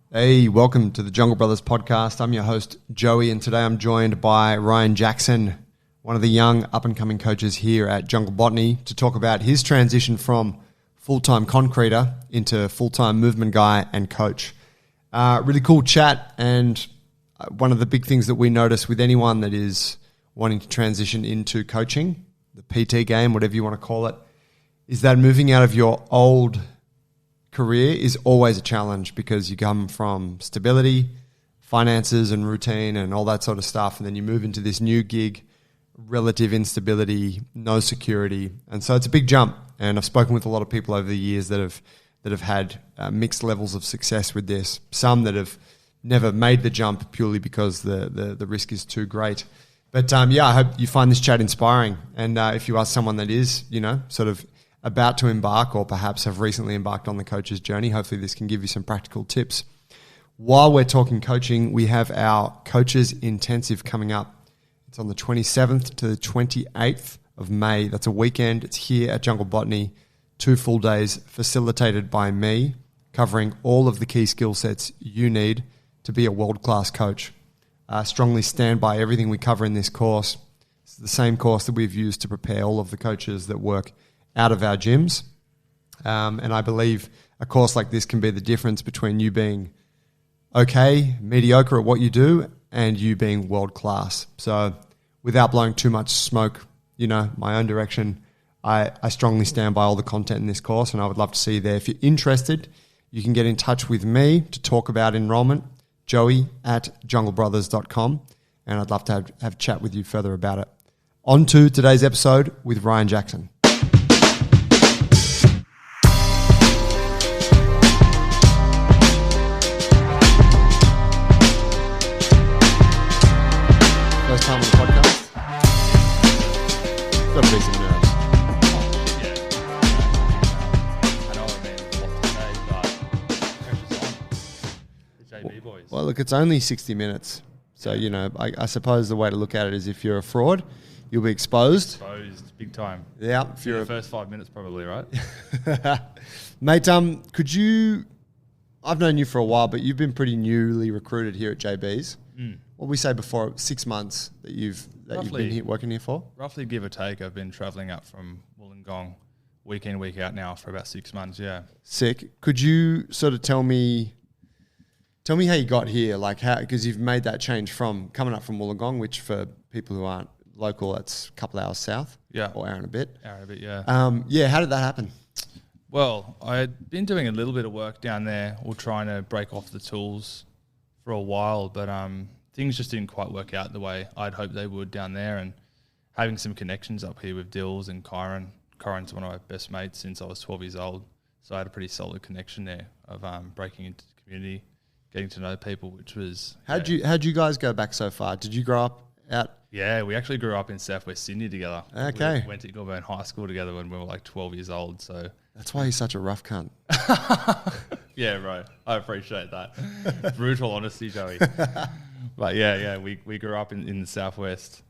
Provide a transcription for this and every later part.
Hey, welcome to the Jungle Brothers podcast. I'm your host, Joey, and today I'm joined by Ryan Jackson, one of the young up-and-coming coaches here at Jungle Botany, to talk about his transition from full-time concreter into full-time movement guy and coach. Really cool chat, and one of the big things that we notice with anyone that is wanting to transition into coaching, the PT game, whatever you want to call it, is that moving out of your old career is always a challenge because you come from stability, finances and routine and all that sort of stuff, and then you move into this new gig, relative instability, no security, and so it's a big jump. And I've spoken with a lot of people over the years that have had mixed levels of success with this. Some that have never made the jump purely because the risk is too great. But I hope you find this chat inspiring. And if you are someone that is, sort of about to embark or perhaps have recently embarked on the coach's journey, hopefully this can give you some practical tips. While we're talking coaching, we have our Coaches Intensive coming up. It's on the 27th to the 28th of May. That's a weekend. It's here at Jungle Botany, 2 full days facilitated by me, covering all of the key skill sets you need to be a world-class coach. Strongly stand by everything we cover in this course. It's the same course that we've used to prepare all of the coaches that work out of our gyms. And I believe a course like this can be the difference between you being okay, mediocre at what you do, and you being world-class. So without blowing too much smoke, my own direction, I strongly stand by all the content in this course, and I would love to see you there. If you're interested, you can get in touch with me to talk about enrollment, joey@junglebrothers.com, and I'd love to have a chat with you further about it. On to today's episode with Ryan Jackson. First time on the podcast? Got to be some nerves. I know what I mean, lots to say, but pressure's on. The JB boys. Well, look, it's only 60 minutes. So, I suppose the way to look at it is if you're a fraud, you'll be exposed. Exposed, big time. Yeah. If you're the first 5 minutes probably, right? Mate, could you... I've known you for a while, but you've been pretty newly recruited here at JB's. What did we say before? 6 months that you've been here, working here for? Roughly give or take, I've been travelling up from Wollongong week in, week out now for about 6 months, yeah. Sick. Could you sort of tell me how you got here, like how, because you've made that change from coming up from Wollongong, which for people who aren't local, that's a couple hours south, Yeah. or hour and a bit. Hour a bit, yeah. How did that happen? Well, I had been doing a little bit of work down there, or trying to break off the tools for a while, but things just didn't quite work out the way I'd hoped they would down there, and having some connections up here with Dills and Kyron. Kyron's one of my best mates since I was 12 years old, so I had a pretty solid connection there of breaking into the community, getting to know people, which was... How'd you guys go back so far? Did you grow up out... Yeah, we actually grew up in Southwest Sydney together. Okay. We went to Goulburn High School together when we were like 12 years old, so... That's why he's such a rough cunt. Yeah, right. I appreciate that. Brutal honesty, Joey. But yeah, we grew up in the Southwest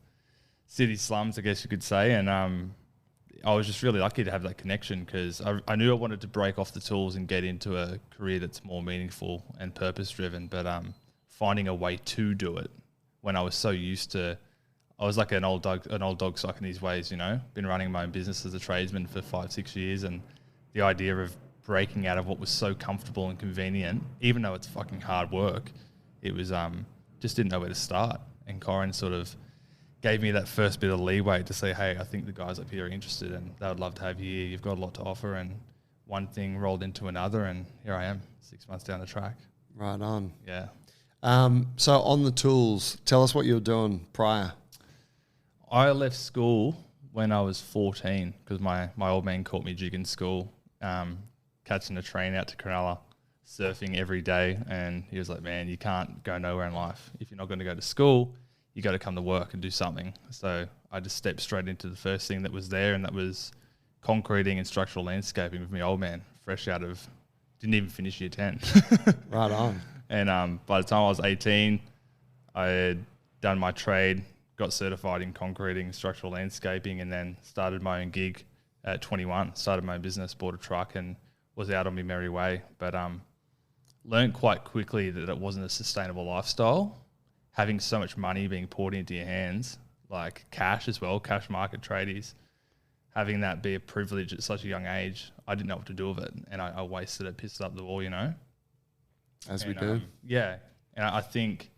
city slums, I guess you could say, and I was just really lucky to have that connection because I knew I wanted to break off the tools and get into a career that's more meaningful and purpose-driven, but finding a way to do it when I was so used to... I was like an old dog stuck in his ways, Been running my own business as a tradesman for 5-6 years, and the idea of breaking out of what was so comfortable and convenient, even though it's fucking hard work, it was just didn't know where to start. And Corin sort of gave me that first bit of leeway to say, hey, I think the guys up here are interested and they would love to have you here. You've got a lot to offer. And one thing rolled into another, and here I am 6 months down the track. Right on. Yeah. So on the tools, tell us what you were doing prior. I left school when I was 14 because my old man caught me jigging school, catching a train out to Cronulla, surfing every day, and he was like, man, you can't go nowhere in life. If you're not going to go to school, you got to come to work and do something. So I just stepped straight into the first thing that was there, and that was concreting and structural landscaping with my old man, fresh out of, didn't even finish year 10. Right on. And by the time I was 18, I had done my trade, got certified in concreting, structural landscaping, and then started my own gig at 21. Started my own business, bought a truck, and was out on my merry way. But learned quite quickly that it wasn't a sustainable lifestyle. Having so much money being poured into your hands, like cash as well, cash market tradies, having that be a privilege at such a young age, I didn't know what to do with it, and I wasted it, pissed it up the wall, you know. As we do. Yeah, and I think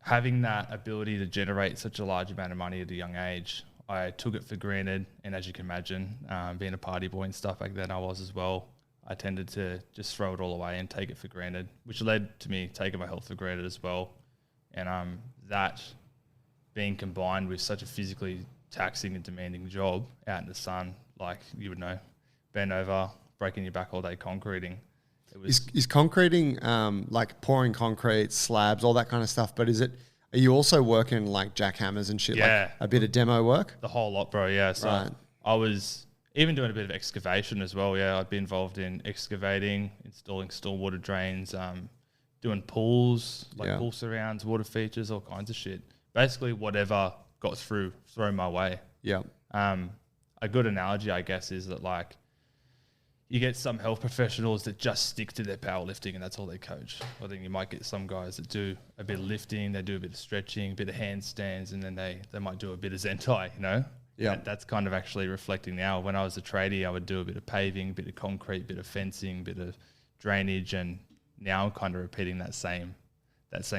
having that ability to generate such a large amount of money at a young age, I took it for granted. And as you can imagine, being a party boy and stuff back then, I was as well. I tended to just throw it all away and take it for granted, which led to me taking my health for granted as well. And that being combined with such a physically taxing and demanding job out in the sun, like you would know, bend over, breaking your back all day concreting. It was Is concreting like pouring concrete, slabs, all that kind of stuff? But are you also working like jackhammers and shit? Yeah. Like a bit of demo work? the whole lot, bro. Yeah. So Right. I was even doing a bit of excavation as well. Yeah. I'd be involved in excavating, installing stormwater drains, doing pools, like Yeah. pool surrounds, water features, all kinds of shit. Basically whatever got thrown my way. Yeah. A good analogy, I guess, is that like you get some health professionals that just stick to their powerlifting and that's all they coach. I think you might get some guys that do a bit of lifting, they do a bit of stretching, a bit of handstands, and then they might do a bit of Zentai, you know? Yeah. That's kind of actually reflecting now. When I was a tradie, I would do a bit of paving, a bit of concrete, a bit of fencing, a bit of drainage, and now I'm kind of repeating that same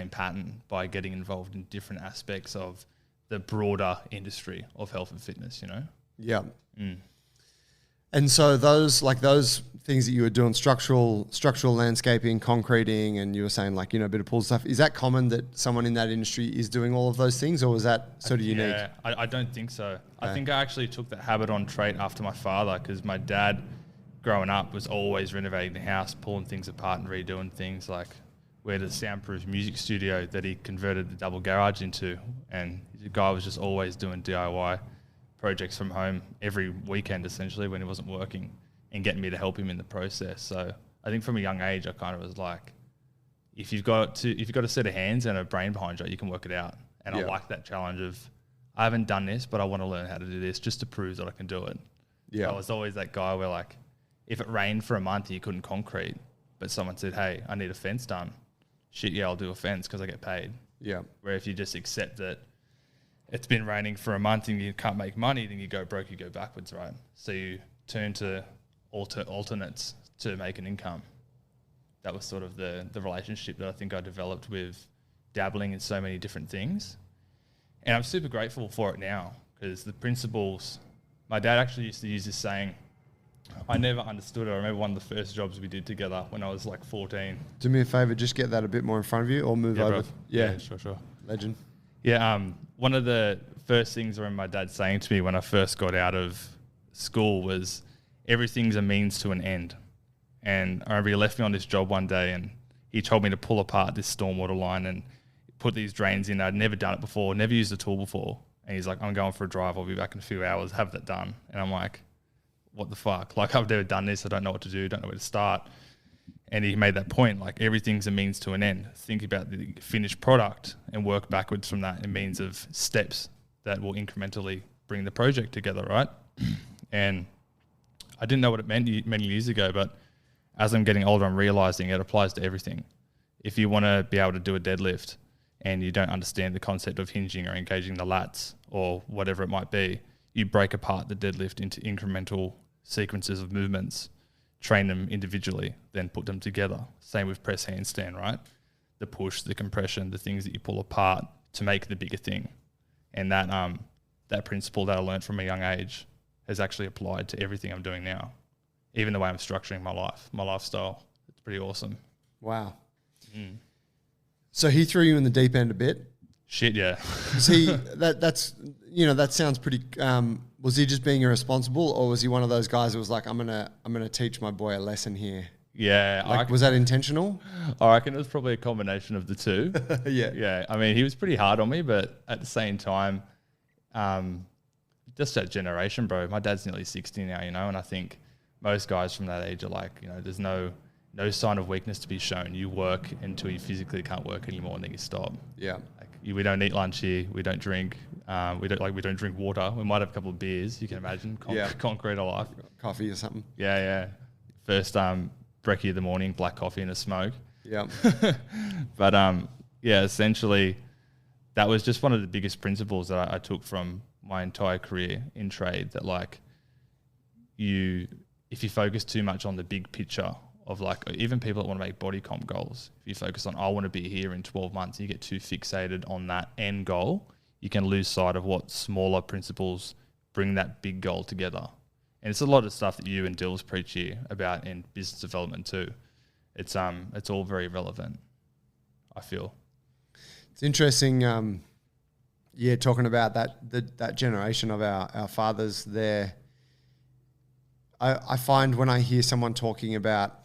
pattern by getting involved in different aspects of the broader industry of health and fitness, you know? Yeah. And so those things that you were doing, structural landscaping, concreting, and you were saying like, you know, a bit of pool stuff. Is that common that someone in that industry is doing all of those things, or was that sort of unique? Yeah, I don't think so. I think I actually took that habit on trait after my father, because my dad, growing up, was always renovating the house, pulling things apart and redoing things. Like we had a soundproof music studio that he converted the double garage into, and the guy was just always doing DIY projects from home every weekend essentially when he wasn't working, and getting me to help him in the process. So I think from a young age I kind of was like, if you've got a set of hands and a brain behind you, you can work it out. And I like that challenge of, I haven't done this, but I want to learn how to do this just to prove that I can do it. Yeah. So I was always that guy where like, if it rained for a month and you couldn't concrete, but someone said, hey, I need a fence done. Shit, yeah, I'll do a fence because I get paid. Yeah. Where if you just accept that it's been raining for a month and you can't make money, then you go broke, you go backwards, right? So you turn to alternates to make an income. That was sort of the relationship that I think I developed with dabbling in so many different things. And I'm super grateful for it now, because the principles, my dad actually used to use this saying, I never understood it. I remember one of the first jobs we did together when I was like 14. Do me a favor, just get that a bit more in front of you, or move over. Bro. Yeah, Sure. legend. Yeah, one of the first things I remember my dad saying to me when I first got out of school was, everything's a means to an end. And I remember he left me on this job one day and he told me to pull apart this stormwater line and put these drains in. I'd never done it before, never used a tool before. And he's like, I'm going for a drive, I'll be back in a few hours, have that done. And I'm like, what the fuck? Like, I've never done this, I don't know what to do, don't know where to start. And he made that point, like, everything's a means to an end. Think about the finished product and work backwards from that in means of steps that will incrementally bring the project together, right? And I didn't know what it meant many years ago, but as I'm getting older, I'm realizing it applies to everything. If you want to be able to do a deadlift and you don't understand the concept of hinging or engaging the lats or whatever it might be, you break apart the deadlift into incremental sequences of movements, train them individually, then put them together. Same with press handstand, right? The push, the compression, the things that you pull apart to make the bigger thing. And that principle that I learned from a young age has actually applied to everything I'm doing now. Even the way I'm structuring my life, my lifestyle. It's pretty awesome. Wow. So he threw you in the deep end a bit. Shit, yeah. See, that's that sounds pretty. Was he just being irresponsible, or was he one of those guys that was like, I'm gonna teach my boy a lesson here? Yeah. Like, was that intentional? I reckon it was probably a combination of the two. Yeah. Yeah. I mean, he was pretty hard on me, but at the same time, just that generation, bro. My dad's nearly 60 now, and I think most guys from that age are like, there's no sign of weakness to be shown. You work until you physically can't work anymore, and then you stop. Yeah. We don't eat lunch here. We don't drink. We don't drink water. We might have a couple of beers. You can imagine. Concrete of life. Coffee or something. Yeah. First brekkie of the morning, black coffee and a smoke. Yeah. But yeah, essentially that was just one of the biggest principles that I took from my entire career in trade, that like if you focus too much on the big picture of like, even people that want to make body comp goals, if you focus on, I want to be here in 12 months, you get too fixated on that end goal, you can lose sight of what smaller principles bring that big goal together. And it's a lot of stuff that you and Dills preach here about in business development too. It's all very relevant, I feel. It's interesting, talking about that generation of our fathers there. I find when I hear someone talking about,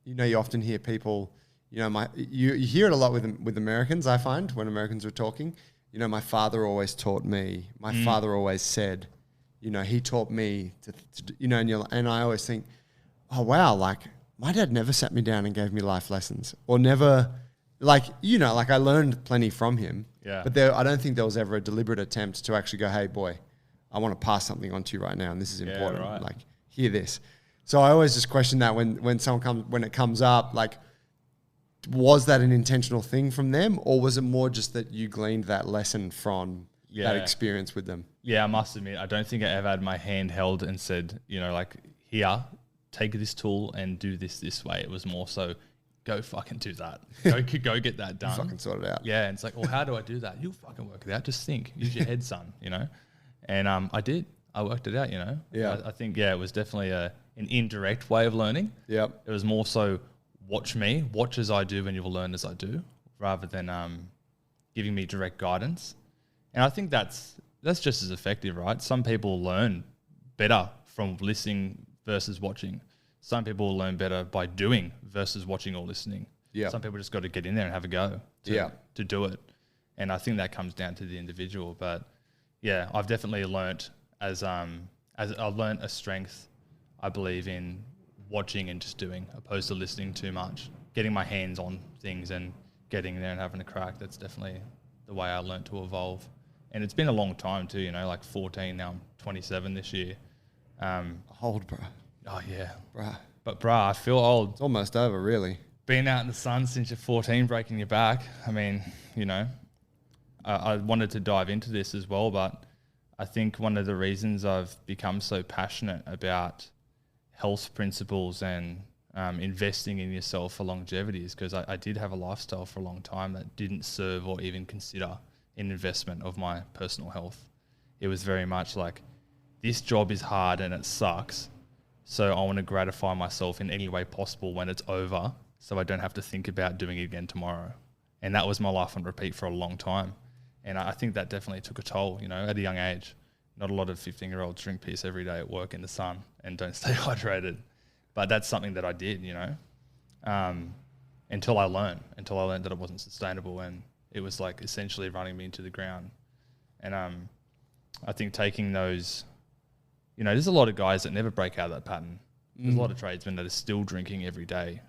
you often hear people, you hear it a lot with Americans, I find, when Americans are talking. My father always taught me, my father always said, he taught me and I always think, oh, wow, like my dad never sat me down and gave me life lessons, or never, like I learned plenty from him. Yeah. But I don't think there was ever a deliberate attempt to actually go, hey, boy, I want to pass something on to you right now, and this is important. Right. Like, hear this. So I always just question that when it comes up, like, was that an intentional thing from them, or was it more just that you gleaned that lesson from that experience with them? Yeah, I must admit, I don't think I ever had my hand held and said, like, here, take this tool and do this way. It was more so, go fucking do that. Go get that done. Fucking sort it out. Yeah, and it's like, well, how do I do that? You'll fucking work it out. Just think. Use your head, son, And I did. I worked it out, Yeah. I think, it was definitely an indirect way of learning. Yep. It was more so, watch me, watch as I do, and you will learn as I do, rather than giving me direct guidance. And I think that's just as effective, right? Some people learn better from listening versus watching. Some people learn better by doing versus watching or listening. Yeah. Some people just got to get in there and have a go to do it. And I think that comes down to the individual. But yeah, I've definitely learnt as I've learnt a strength, I believe, in watching and just doing, opposed to listening too much. Getting my hands on things and getting there and having a crack, that's definitely the way I learnt to evolve. And it's been a long time too, like 14, now I'm 27 this year. Old, bro. Oh yeah. Bruh. But bruh, I feel old. It's almost over, really. Being out in the sun since you're 14, breaking your back. I mean, I wanted to dive into this as well, but I think one of the reasons I've become so passionate about health principles and investing in yourself for longevity is because I did have a lifestyle for a long time that didn't serve or even consider an investment of my personal health. It was very much like, this job is hard and it sucks, so I want to gratify myself in any way possible when it's over, so I don't have to think about doing it again tomorrow. And that was my life on repeat for a long time. And I think that definitely took a toll, at a young age. Not a lot of 15-year-olds drink piss every day at work in the sun and don't stay hydrated. But that's something that I did, until I learned that it wasn't sustainable, and it was like essentially running me into the ground. And I think taking those, there's a lot of guys that never break out of that pattern. There's a lot of tradesmen that are still drinking every day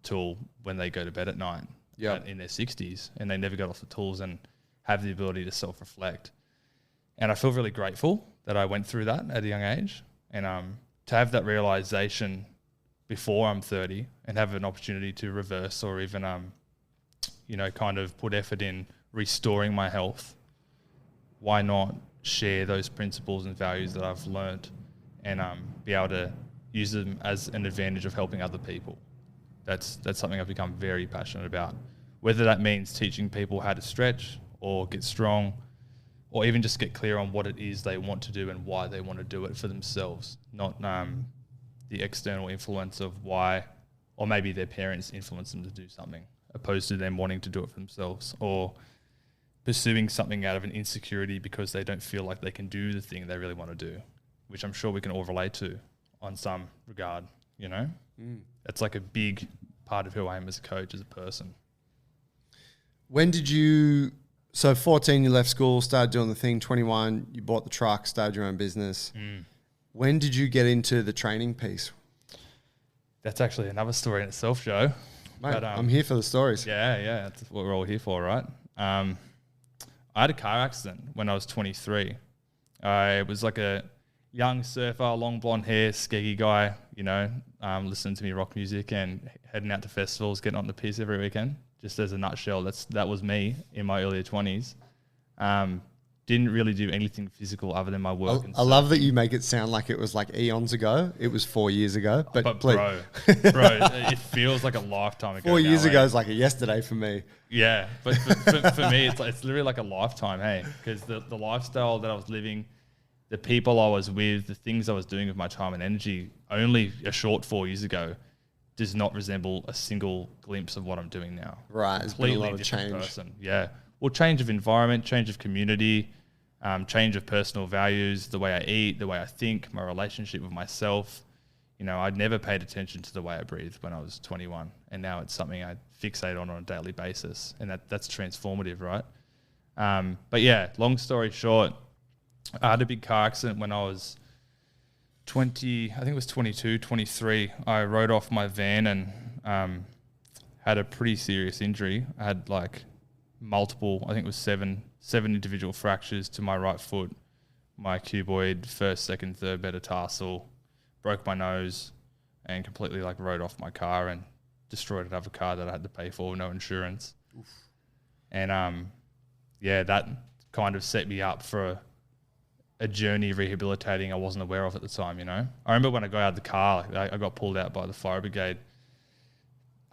till when they go to bed at night in their 60s, and they never got off the tools and have the ability to self-reflect. And I feel really grateful that I went through that at a young age, and to have that realization before I'm 30 and have an opportunity to reverse or even, kind of put effort in restoring my health. Why not share those principles and values that I've learnt and be able to use them as an advantage of helping other people? That's something I've become very passionate about. Whether that means teaching people how to stretch or get strong, or even just get clear on what it is they want to do and why they want to do it for themselves, not the external influence of why, or maybe their parents influence them to do something, opposed to them wanting to do it for themselves, or pursuing something out of an insecurity because they don't feel like they can do the thing they really want to do, which I'm sure we can all relate to on some regard, That's like a big part of who I am as a coach, as a person. When did you... So 14, you left school, started doing the thing. 21, you bought the truck, started your own business. When did you get into the training piece? That's actually another story in itself, Joe. Mate, but, I'm here for the stories. Yeah, that's what we're all here for, right? I had a car accident when I was 23. I was like a young surfer, long blonde hair, skeggy guy, listening to me rock music and heading out to festivals, getting on the piss every weekend. Just as a nutshell, that was me in my earlier 20s. Didn't really do anything physical other than my work. I love that you make it sound like it was like eons ago. It was 4 years ago. But bro, it feels like a lifetime ago. 4 years ago is like a yesterday for me. Yeah, but for me, it's literally like a lifetime, hey? Because the lifestyle that I was living, the people I was with, the things I was doing with my time and energy only a short 4 years ago does not resemble a single glimpse of what I'm doing now. Right, it's been a lot of change. Person. Yeah. Well, change of environment, change of community, change of personal values, the way I eat, the way I think, my relationship with myself. I'd never paid attention to the way I breathed when I was 21, and now it's something I fixate on a daily basis, and that's transformative, right? But yeah, long story short, I had a big car accident when I was 20, I think it was 22, 23. I rode off my van and had a pretty serious injury. I had multiple, I think it was seven individual fractures to my right foot, my cuboid, first, second, third metatarsal, broke my nose, and completely rode off my car and destroyed another car that I had to pay for, no insurance. Oof. And that kind of set me up for a journey rehabilitating I wasn't aware of at the time. I remember when I got out of the car, I got pulled out by the fire brigade.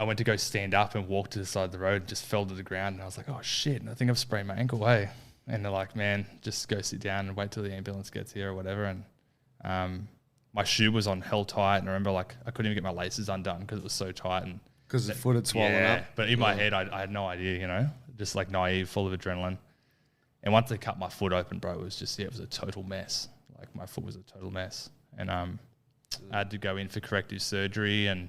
I went to go stand up and walk to the side of the road, just fell to the ground, and I was like, oh shit, I think I've sprained my ankle, hey. And they're like, man, just go sit down and wait till the ambulance gets here or whatever. And my shoe was on hell tight, and I remember I couldn't even get my laces undone because it was so tight. And because the foot had swollen up. But in my head, I had no idea, just naive, full of adrenaline. And once they cut my foot open, bro, it was just, it was a total mess. My foot was a total mess. And I had to go in for corrective surgery and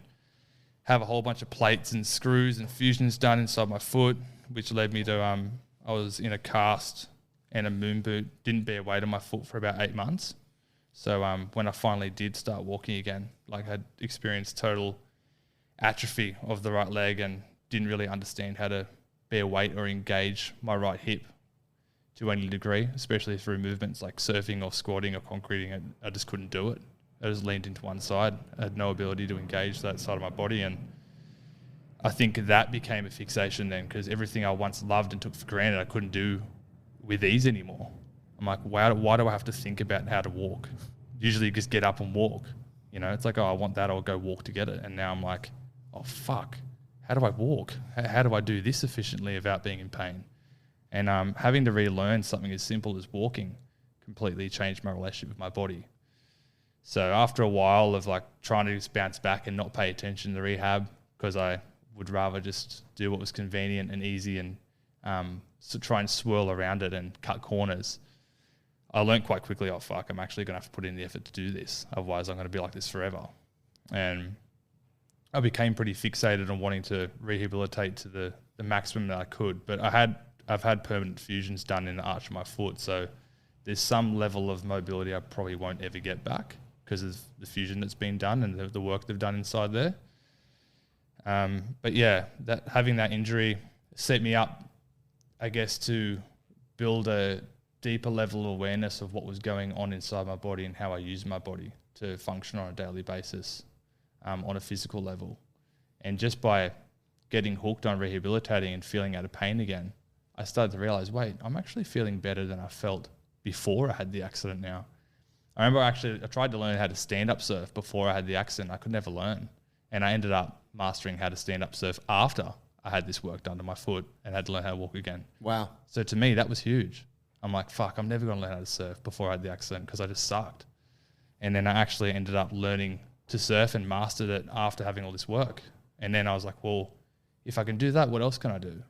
have a whole bunch of plates and screws and fusions done inside my foot, which led me to, I was in a cast and a moon boot, didn't bear weight on my foot for about 8 months. So when I finally did start walking again, I'd experienced total atrophy of the right leg and didn't really understand how to bear weight or engage my right hip to any degree, especially through movements like surfing or squatting or concreting. I just couldn't do it. I just leaned into one side. I had no ability to engage that side of my body. And I think that became a fixation then, because everything I once loved and took for granted, I couldn't do with ease anymore. I'm like, why do I have to think about how to walk? Usually you just get up and walk. It's like, oh, I want that, I'll go walk to get it. And now I'm like, oh, fuck, how do I walk? How do I do this efficiently without being in pain? And having to relearn something as simple as walking completely changed my relationship with my body. So after a while of trying to just bounce back and not pay attention to rehab, because I would rather just do what was convenient and easy and try and swirl around it and cut corners, I learned quite quickly, oh fuck, I'm actually going to have to put in the effort to do this. Otherwise I'm going to be like this forever. And I became pretty fixated on wanting to rehabilitate to the maximum that I could. But I've had permanent fusions done in the arch of my foot. So there's some level of mobility I probably won't ever get back because of the fusion that's been done and the work they've done inside there. But yeah, having that injury set me up, I guess, to build a deeper level of awareness of what was going on inside my body and how I use my body to function on a daily basis, on a physical level. And just by getting hooked on rehabilitating and feeling out of pain again, I started to realize, wait, I'm actually feeling better than I felt before I had the accident now. I remember I tried to learn how to stand-up surf before I had the accident. I could never learn. And I ended up mastering how to stand-up surf after I had this work done to my foot and had to learn how to walk again. Wow. So to me, that was huge. I'm like, fuck, I'm never going to learn how to surf before I had the accident because I just sucked. And then I actually ended up learning to surf and mastered it after having all this work. And then I was like, well, if I can do that, what else can I do?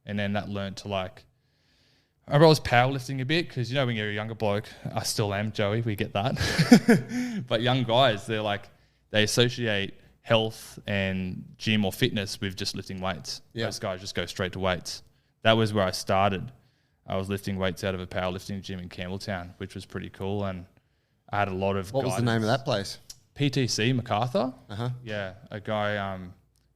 And then that learned to I remember I was powerlifting a bit because, when you're a younger bloke, I still am, Joey, we get that. But young guys, they associate health and gym or fitness with just lifting weights. Yeah. Those guys just go straight to weights. That was where I started. I was lifting weights out of a powerlifting gym in Campbelltown, which was pretty cool. And I had a lot of What was the name of that place? PTC, MacArthur. Uh-huh. Yeah, a guy,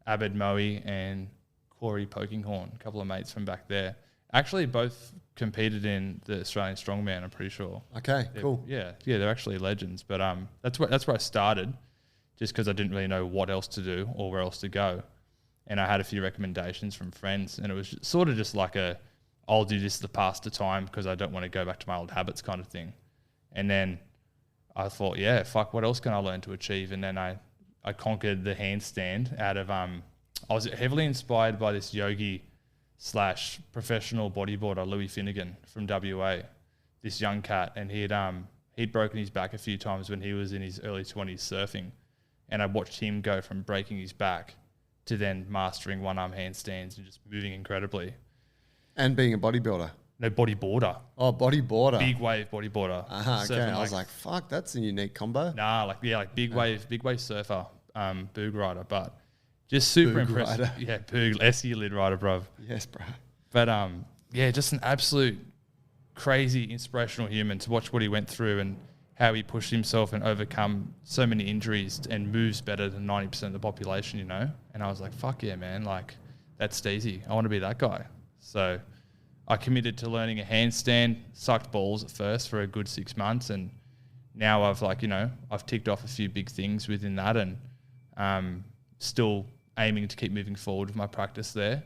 Abed Moe and Corey Pokinghorn, a couple of mates from back there. Actually, both competed in the Australian Strongman, I'm pretty sure. Okay, cool. Yeah, they're actually legends. But that's where I started. just because I didn't really know what else to do or where else to go. And I had a few recommendations from friends, and it was sort of just like I'll do this to pass the time because I don't want to go back to my old habits kind of thing. And then I thought, yeah, fuck, what else can I learn to achieve? And then I conquered the handstand out of, I was heavily inspired by this yogi / professional bodyboarder, Louis Finnegan from WA, this young cat. And he'd broken his back a few times when he was in his early 20s surfing. And I watched him go from breaking his back to then mastering one-arm handstands and just moving incredibly. And being a bodybuilder. No, bodyboarder. Oh, bodyboarder. Big wave bodyboarder. Okay. I was like, fuck, that's a unique combo. Nah, big wave surfer, boog rider, but just super impressive. Rider. Yeah, boog, SE lid rider, bruv. Yes, bro. But yeah, just an absolute crazy inspirational human to watch what he went through and how he pushed himself and overcome so many injuries and moves better than 90% of the population, you know? And I was like, fuck yeah, man, like, that's Steezy. I want to be that guy. So I committed to learning a handstand, sucked balls at first for a good 6 months, and now I've ticked off a few big things within that, and still aiming to keep moving forward with my practice there.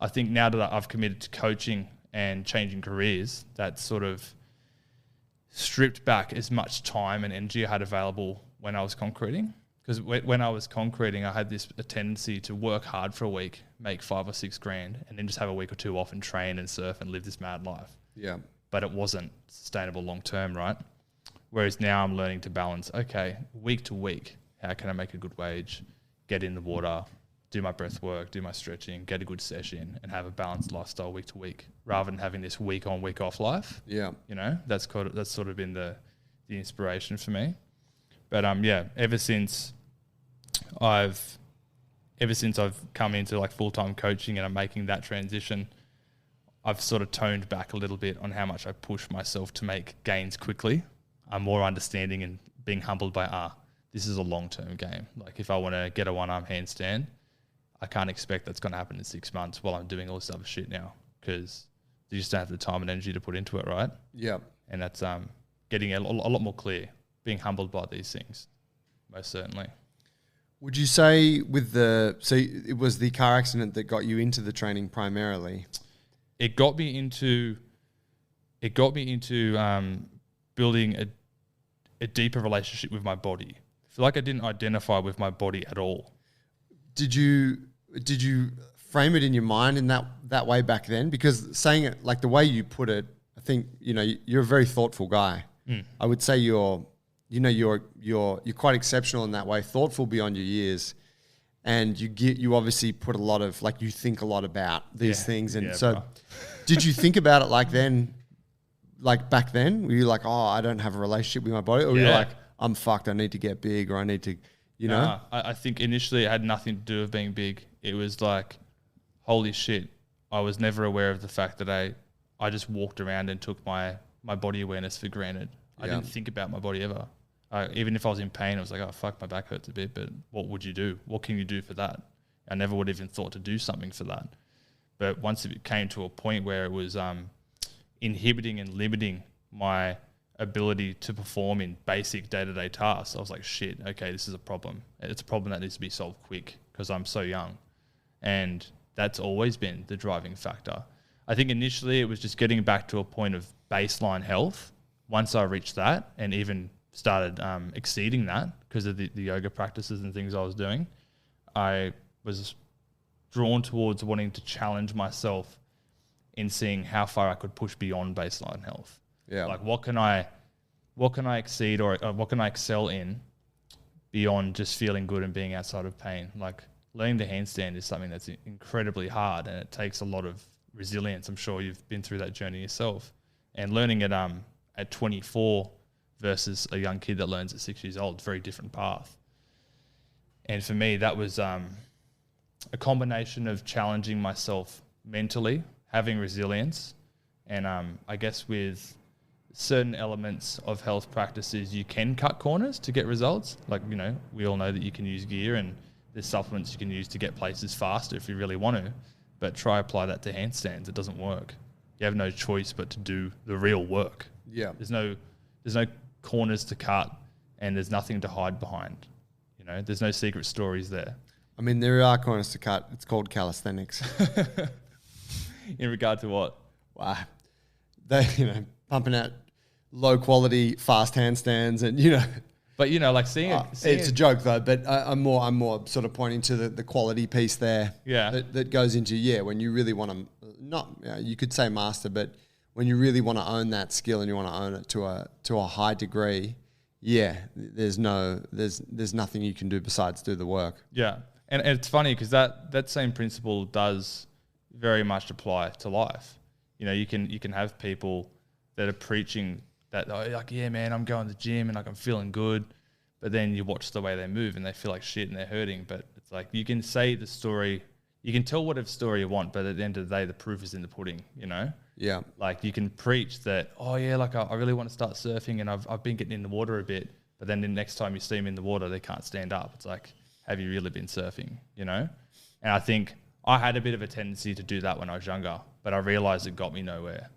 I think now that I've committed to coaching and changing careers, that sort of stripped back as much time and energy I had available when I was concreting. Because when I was concreting, I had a tendency to work hard for a week, make 5 or 6 grand, and then just have a week or two off and train and surf and live this mad life. Yeah. But it wasn't sustainable long term, right? Whereas now I'm learning to balance, okay, week to week, how can I make a good wage, get in the water, do my breath work, do my stretching, get a good session, and have a balanced lifestyle week to week, rather than having this week on, week off life. Yeah. You know, that's sort of been the inspiration for me. But yeah, ever since I've come into like full-time coaching and I'm making that transition, I've sort of toned back a little bit on how much I push myself to make gains quickly. I'm more understanding and being humbled by, this is a long-term game. Like if I want to get a one-arm handstand, I can't expect that's going to happen in 6 months while I'm doing all this other shit now, because you just don't have the time and energy to put into it, right? Yeah. And that's getting a lot more clear, being humbled by these things, most certainly. Would you say so it was the car accident that got you into the training primarily? It got me into building a deeper relationship with my body. I feel like I didn't identify with my body at all. Did you frame it in your mind in that way back then? Because saying it like the way you put it, I think, you're a very thoughtful guy. I would say you're quite exceptional in that way, thoughtful beyond your years, and you obviously put a lot of, like, you think a lot about these things. And so did you think about it like back then? Were you like, oh, I don't have a relationship with my body? Or were you like, I'm fucked, I need to get big, or I need to, I think initially it had nothing to do with being big. It was like, holy shit, I was never aware of the fact that I just walked around and took my body awareness for granted. I didn't think about my body ever. Even if I was in pain, I was like, oh, fuck, my back hurts a bit, but what would you do? What can you do for that? I never would have even thought to do something for that. But once it came to a point where it was inhibiting and limiting my ability to perform in basic day-to-day tasks, I was like, shit, okay, this is a problem. It's a problem that needs to be solved quick because I'm so young. And that's always been the driving factor. I think initially it was just getting back to a point of baseline health. Once I reached that and even started exceeding that because of the yoga practices and things I was doing, I was drawn towards wanting to challenge myself in seeing how far I could push beyond baseline health. Yeah. Like what can I exceed or what can I excel in beyond just feeling good and being outside of pain? Like learning the handstand is something that's incredibly hard and it takes a lot of resilience. I'm sure you've been through that journey yourself. And learning it at 24 versus a young kid that learns at 6 years old, very different path. And for me, that was a combination of challenging myself mentally, having resilience, and I guess with certain elements of health practices, you can cut corners to get results. Like, we all know that you can use gear and there's supplements you can use to get places faster if you really want to, but try apply that to handstands. It doesn't work. You have no choice but to do the real work. Yeah. There's no corners to cut and there's nothing to hide behind. You know, there's no secret stories there. I mean, there are corners to cut. It's called calisthenics. In regard to what? Wow. They, pumping out low quality fast handstands and, But, like seeing it. It's a joke though, but I'm more sort of pointing to the quality piece there. Yeah. That goes into, when you really want to, you could say master, but when you really want to own that skill and you want to own it to a high degree, there's nothing you can do besides do the work. Yeah. And it's funny because that same principle does very much apply to life. You can have people that are preaching that, like, yeah, man, I'm going to the gym and like I'm feeling good, but then you watch the way they move and they feel like shit and they're hurting. But it's like you can say the story, you can tell whatever story you want, but at the end of the day, the proof is in the pudding. Yeah. Like you can preach that, oh yeah, like I really want to start surfing and I've been getting in the water a bit, but then the next time you see them in the water, they can't stand up. It's like, have you really been surfing? And I think I had a bit of a tendency to do that when I was younger, but I realized it got me nowhere.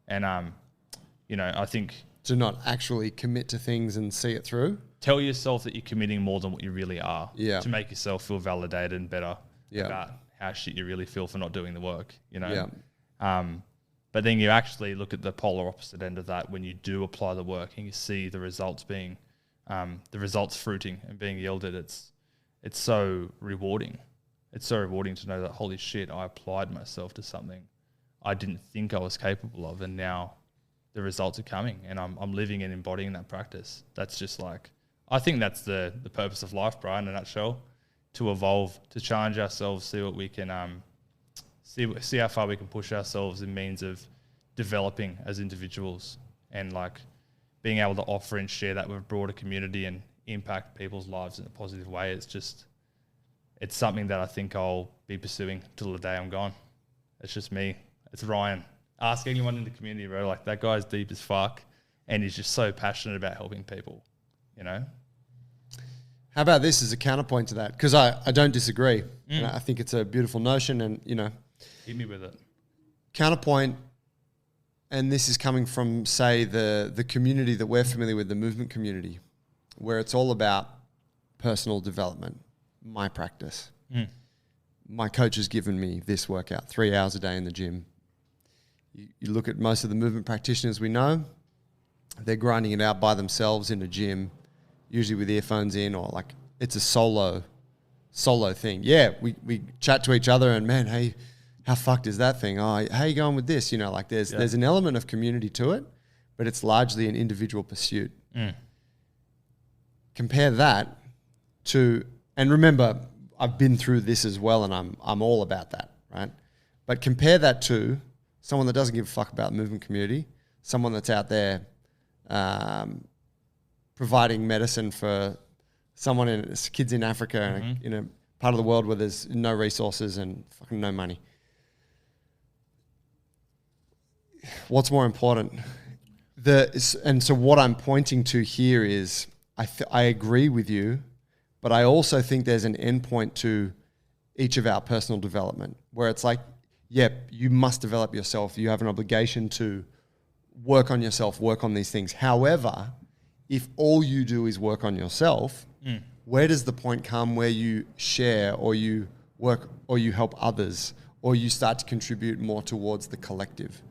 And I think to not actually commit to things and see it through. Tell yourself that you're committing more than what you really are. Yeah. To make yourself feel validated and better about how shit you really feel for not doing the work. Yeah. But then you actually look at the polar opposite end of that when you do apply the work and you see the results being, fruiting and being yielded. It's so rewarding. It's so rewarding to know that, holy shit, I applied myself to something I didn't think I was capable of, and now the results are coming and I'm living and embodying that practice. That's just like, I think that's the purpose of life, Brian, in a nutshell, to evolve, to challenge ourselves, see what we can, see how far we can push ourselves in means of developing as individuals and like being able to offer and share that with a broader community and impact people's lives in a positive way. It's something that I think I'll be pursuing till the day I'm gone. It's just me. It's Ryan. Ask anyone in the community, bro. Like, that guy's deep as fuck and he's just so passionate about helping people, How about this as a counterpoint to that? Because I don't disagree. I think it's a beautiful notion and, Hit me with it. Counterpoint, and this is coming from, say, the community that we're familiar with, the movement community, where it's all about personal development, my practice. My coach has given me this workout, 3 hours a day in the gym. You look at most of the movement practitioners we know, they're grinding it out by themselves in a gym, usually with earphones in, or like it's a solo thing. Yeah, we chat to each other and, man, hey, how fucked is that thing? Oh, how you going with this? There's an element of community to it, but it's largely an individual pursuit. Compare that to, and remember, I've been through this as well, and I'm all about that, right? But compare that to someone that doesn't give a fuck about the movement community, someone that's out there providing medicine for kids in Africa, in a part of the world where there's no resources and fucking no money. What's more important? And so what I'm pointing to here is I agree with you, but I also think there's an endpoint to each of our personal development where it's like, you must develop yourself. You have an obligation to work on yourself, work on these things. However, if all you do is work on yourself, where does the point come where you share or you work or you help others or you start to contribute more towards the collective?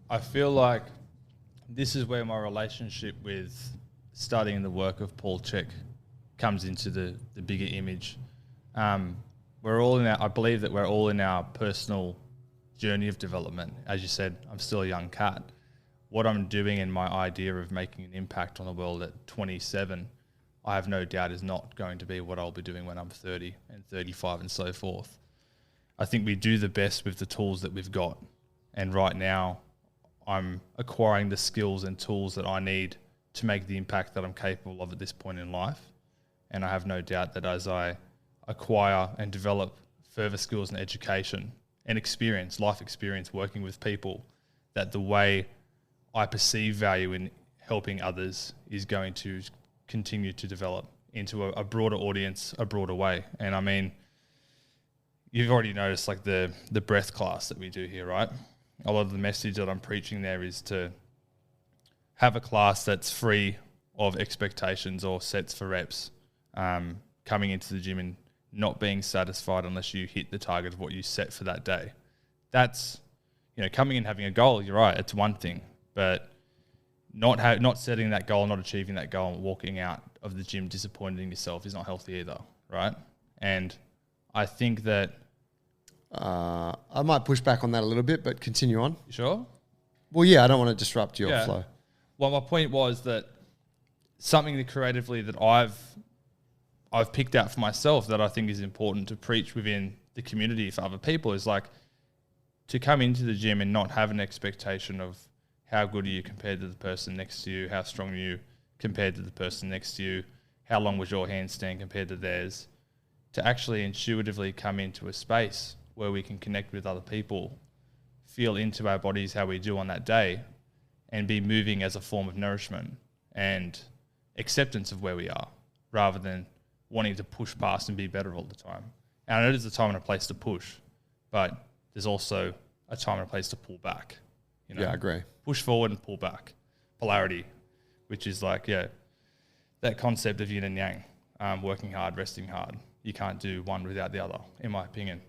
I feel like this is where my relationship with studying the work of Paul Chek comes into the bigger image. I believe that we're all in our personal journey of development. As you said, I'm still a young cat. What I'm doing in my idea of making an impact on the world at 27, I have no doubt is not going to be what I'll be doing when I'm 30 and 35 and so forth. I think we do the best with the tools that we've got. And right now, I'm acquiring the skills and tools that I need to make the impact that I'm capable of at this point in life. And I have no doubt that as I acquire and develop further skills and education and experience, life experience working with people, that the way I perceive value in helping others is going to continue to develop into a broader audience, a broader way. And I mean, you've already noticed like the breath class that we do here, right? A lot of the message that I'm preaching there is to have a class that's free of expectations or sets for reps. coming into the gym and not being satisfied unless you hit the target of what you set for that day. That's, coming in having a goal, you're right, it's one thing. But not setting that goal, not achieving that goal, and walking out of the gym disappointed in yourself is not healthy either, right? And I think that... I might push back on that a little bit, but continue on. You sure? Well, yeah, I don't want to disrupt your flow. Well, my point was that something that creatively that I've picked out for myself that I think is important to preach within the community for other people is like to come into the gym and not have an expectation of how good are you compared to the person next to you, how strong are you compared to the person next to you, how long was your handstand compared to theirs, to actually intuitively come into a space where we can connect with other people, feel into our bodies how we do on that day, and be moving as a form of nourishment and acceptance of where we are, rather than wanting to push past and be better all the time. And I know there's a time and a place to push, but there's also a time and a place to pull back. Yeah, I agree. Push forward and pull back. Polarity, which is like, that concept of yin and yang, working hard, resting hard. You can't do one without the other, in my opinion.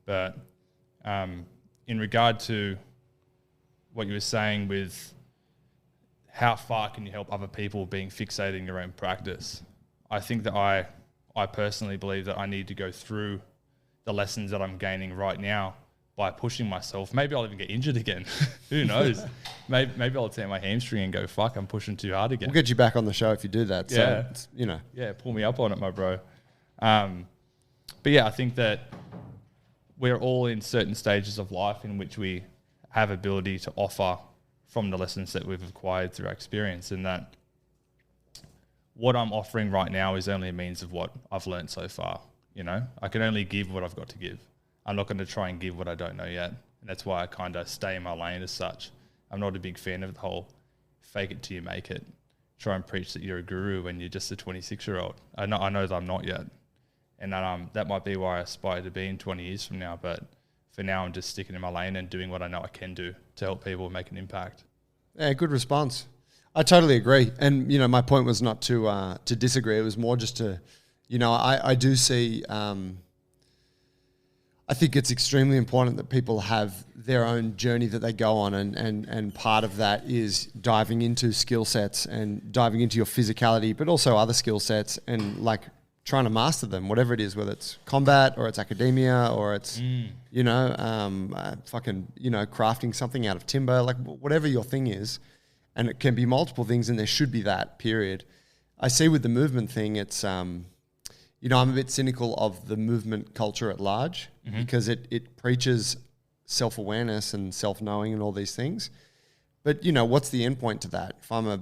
But in regard to what you were saying with how far can you help other people being fixated in your own practice, I think that I personally believe that I need to go through the lessons that I'm gaining right now by pushing myself. Maybe I'll even get injured again. Who knows? maybe I'll tear my hamstring and go, fuck, I'm pushing too hard again. We'll get you back on the show if you do that. So, Yeah, pull me up on it, my bro. But yeah, I think that we're all in certain stages of life in which we have ability to offer from the lessons that we've acquired through our experience, and that what I'm offering right now is only a means of what I've learned so far. I can only give what I've got to give. I'm not going to try and give what I don't know yet. And that's why I kind of stay in my lane as such. I'm not a big fan of the whole fake it till you make it. Try and preach that you're a guru when you're just a 26-year-old. I know that I'm not yet. And that might be where I aspire to be in 20 years from now. But for now, I'm just sticking in my lane and doing what I know I can do to help people make an impact. Yeah, good response. I totally agree. And, my point was not to disagree. It was more just to, I do see... I think it's extremely important that people have their own journey that they go on, and part of that is diving into skill sets and diving into your physicality, but also other skill sets, and like trying to master them, whatever it is, whether it's combat or it's academia or it's, crafting something out of timber, like whatever your thing is. And it can be multiple things, and there should be that, period. I see with the movement thing, it's... I'm a bit cynical of the movement culture at large, because it preaches self-awareness and self-knowing and all these things. But, what's the end point to that? If I'm a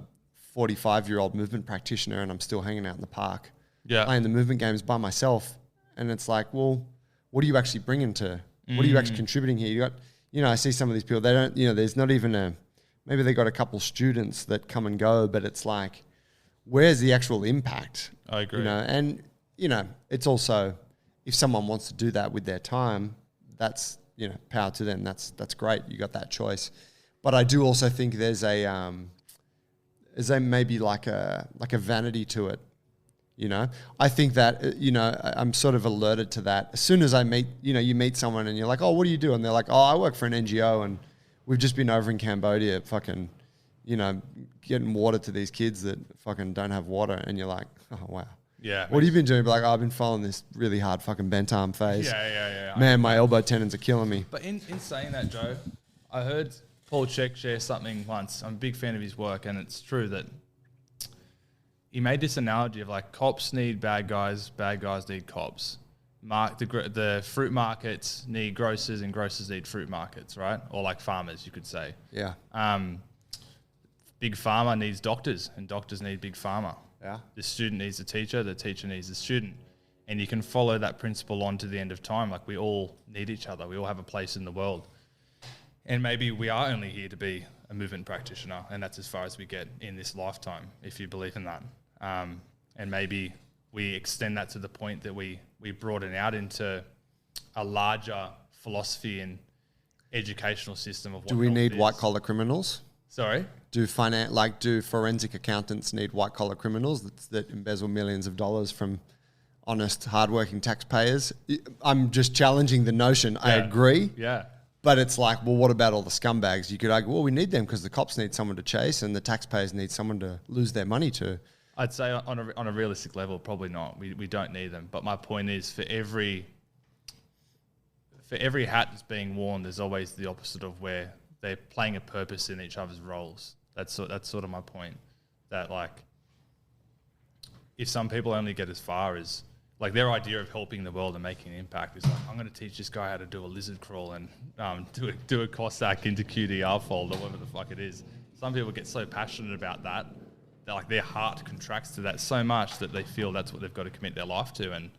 45-year-old movement practitioner and I'm still hanging out in the park, playing the movement games by myself, and it's like, well, what are you actually bringing to, what are you actually contributing here? You got, I see some of these people, they don't, there's not even maybe they got a couple students that come and go, but it's like, where's the actual impact? I agree. And... it's also, if someone wants to do that with their time, that's, power to them. That's great. You got that choice. But I do also think there's maybe like a vanity to it. I think that, I'm sort of alerted to that. As soon as I meet, you meet someone and you're like, oh, what do you do? And they're like, oh, I work for an NGO and we've just been over in Cambodia fucking, getting water to these kids that fucking don't have water. And you're like, oh, wow. Yeah. What have you been doing? Like, I've been following this really hard fucking bent arm phase. Yeah. Man, my elbow tendons are killing me. But in saying that, Joe, I heard Paul Chek share something once. I'm a big fan of his work, and it's true that he made this analogy of like cops need bad guys need cops. The fruit markets need grocers, and grocers need fruit markets, right? Or like farmers, you could say. Yeah. Big pharma needs doctors, and doctors need big pharma. Yeah. The student needs a teacher, the teacher needs a student. And you can follow that principle on to the end of time. Like, we all need each other. We all have a place in the world. And maybe we are only here to be a movement practitioner, and that's as far as we get in this lifetime, if you believe in that. And maybe we extend that to the point that we broaden out into a larger philosophy and educational system of what do we need is. white-collar criminals? Sorry? do forensic accountants need white collar criminals that embezzle millions of dollars from honest, hardworking taxpayers? I'm just challenging the notion. I agree. Yeah. But it's like, well, what about all the scumbags? You could argue, well, we need them because the cops need someone to chase and the taxpayers need someone to lose their money to. I'd say on a realistic level, probably not. We don't need them. But my point is, for every hat that's being worn, there's always the opposite of where they're playing a purpose in each other's roles. That's sort of my point. That like, if some people only get as far as like their idea of helping the world and making an impact is like, I'm going to teach this guy how to do a lizard crawl and do a Cossack into QDR fold or whatever the fuck it is. Some people get so passionate about that, that like their heart contracts to that so much that they feel that's what they've got to commit their life to. And